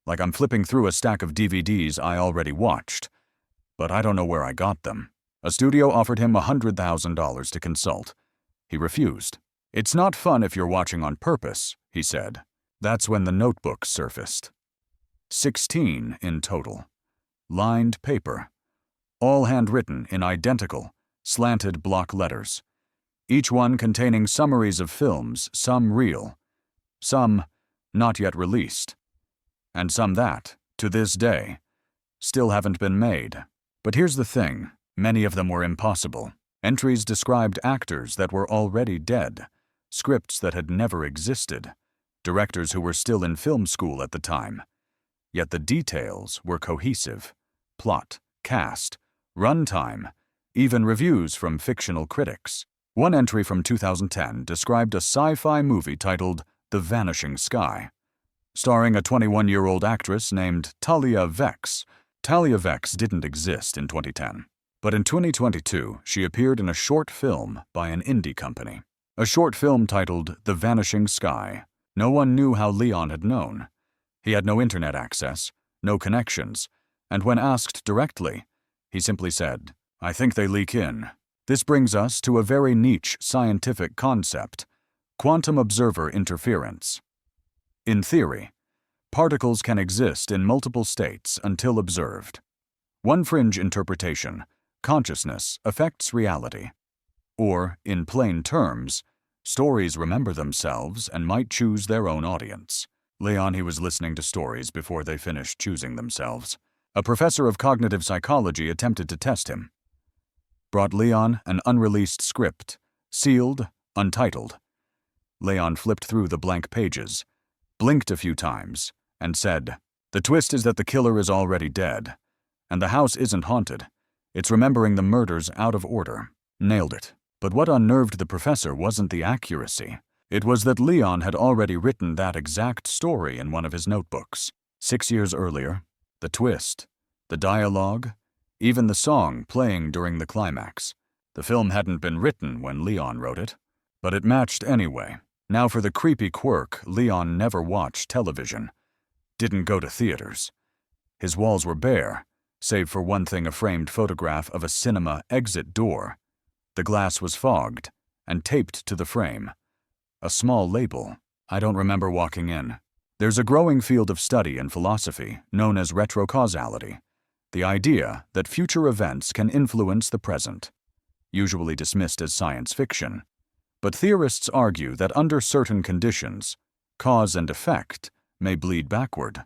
like I'm flipping through a stack of DVDs I already watched. But I don't know where I got them. A studio offered him $100,000 to consult. He refused. It's not fun if you're watching on purpose, he said. That's when the notebook surfaced. 16 in total. Lined paper. All handwritten in identical, slanted block letters. Each one containing summaries of films, some real, some not yet released, and some that, to this day, still haven't been made. But here's the thing, many of them were impossible. Entries described actors that were already dead, scripts that had never existed, directors who were still in film school at the time. Yet the details were cohesive. Plot, cast, runtime, even reviews from fictional critics. One entry from 2010 described a sci-fi movie titled The Vanishing Sky, starring a 21-year-old actress named Talia Vex. Talia Vex didn't exist in 2010, but in 2022 she appeared in a short film by an indie company. A short film titled The Vanishing Sky. No one knew how Leon had known. He had no internet access, no connections, and when asked directly, he simply said, I think they leak in. This brings us to a very niche scientific concept, quantum observer interference. In theory, particles can exist in multiple states until observed. One fringe interpretation, consciousness affects reality. Or, in plain terms, stories remember themselves and might choose their own audience. Leon, he was listening to stories before they finished choosing themselves. A professor of cognitive psychology attempted to test him. Brought Leon an unreleased script, sealed, untitled. Leon flipped through the blank pages, blinked a few times, and said, The twist is that the killer is already dead. And the house isn't haunted. It's remembering the murders out of order. Nailed it. But what unnerved the professor wasn't the accuracy. It was that Leon had already written that exact story in one of his notebooks. 6 years earlier, the twist, the dialogue, even the song playing during the climax. The film hadn't been written when Leon wrote it, but it matched anyway. Now for the creepy quirk, Leon never watched television. Didn't go to theaters. His walls were bare, save for one thing, a framed photograph of a cinema exit door. The glass was fogged and taped to the frame. A small label. I don't remember walking in. There's a growing field of study in philosophy known as retrocausality, the idea that future events can influence the present, usually dismissed as science fiction. But theorists argue that under certain conditions, cause and effect may bleed backward.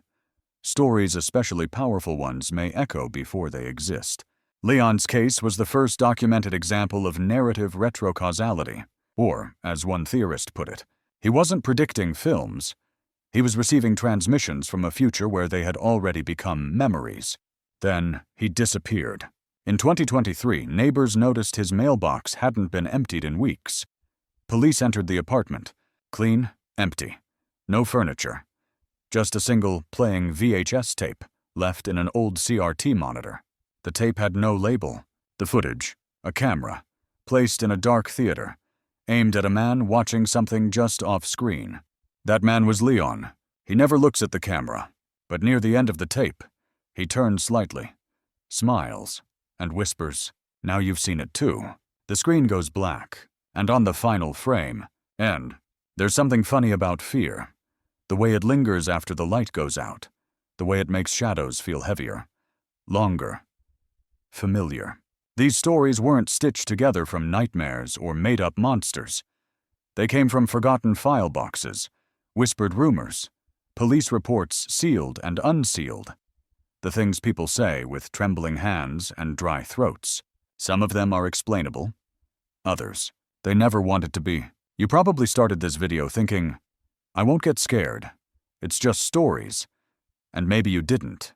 Stories, especially powerful ones, may echo before they exist. Leon's case was the first documented example of narrative retrocausality, or, as one theorist put it, he wasn't predicting films. He was receiving transmissions from a future where they had already become memories. Then he disappeared. In 2023, neighbors noticed his mailbox hadn't been emptied in weeks. Police entered the apartment. Clean, empty. No furniture. Just a single playing VHS tape left in an old CRT monitor. The tape had no label. The footage, a camera, placed in a dark theater, aimed at a man watching something just off-screen. That man was Leon. He never looks at the camera, but near the end of the tape, he turns slightly, smiles, and whispers, "Now you've seen it too." The screen goes black, and on the final frame, end. There's something funny about fear. The way it lingers after the light goes out, the way it makes shadows feel heavier, longer, familiar. These stories weren't stitched together from nightmares or made-up monsters. They came from forgotten file boxes, whispered rumors, police reports sealed and unsealed. The things people say with trembling hands and dry throats. Some of them are explainable. Others, they never wanted to be. You probably started this video thinking, I won't get scared. It's just stories. And maybe you didn't.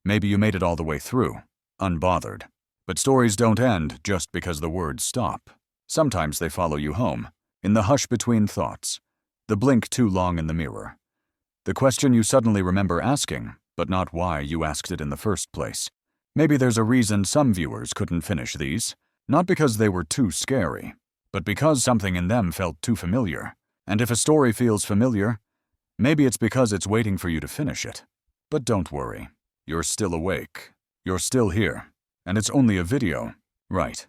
Maybe you made it all the way through, unbothered. But stories don't end just because the words stop. Sometimes they follow you home, in the hush between thoughts, the blink too long in the mirror. The question you suddenly remember asking, but not why you asked it in the first place. Maybe there's a reason some viewers couldn't finish these, not because they were too scary, but because something in them felt too familiar. And if a story feels familiar, maybe it's because it's waiting for you to finish it. But don't worry, you're still awake. You're still here. And it's only a video, right?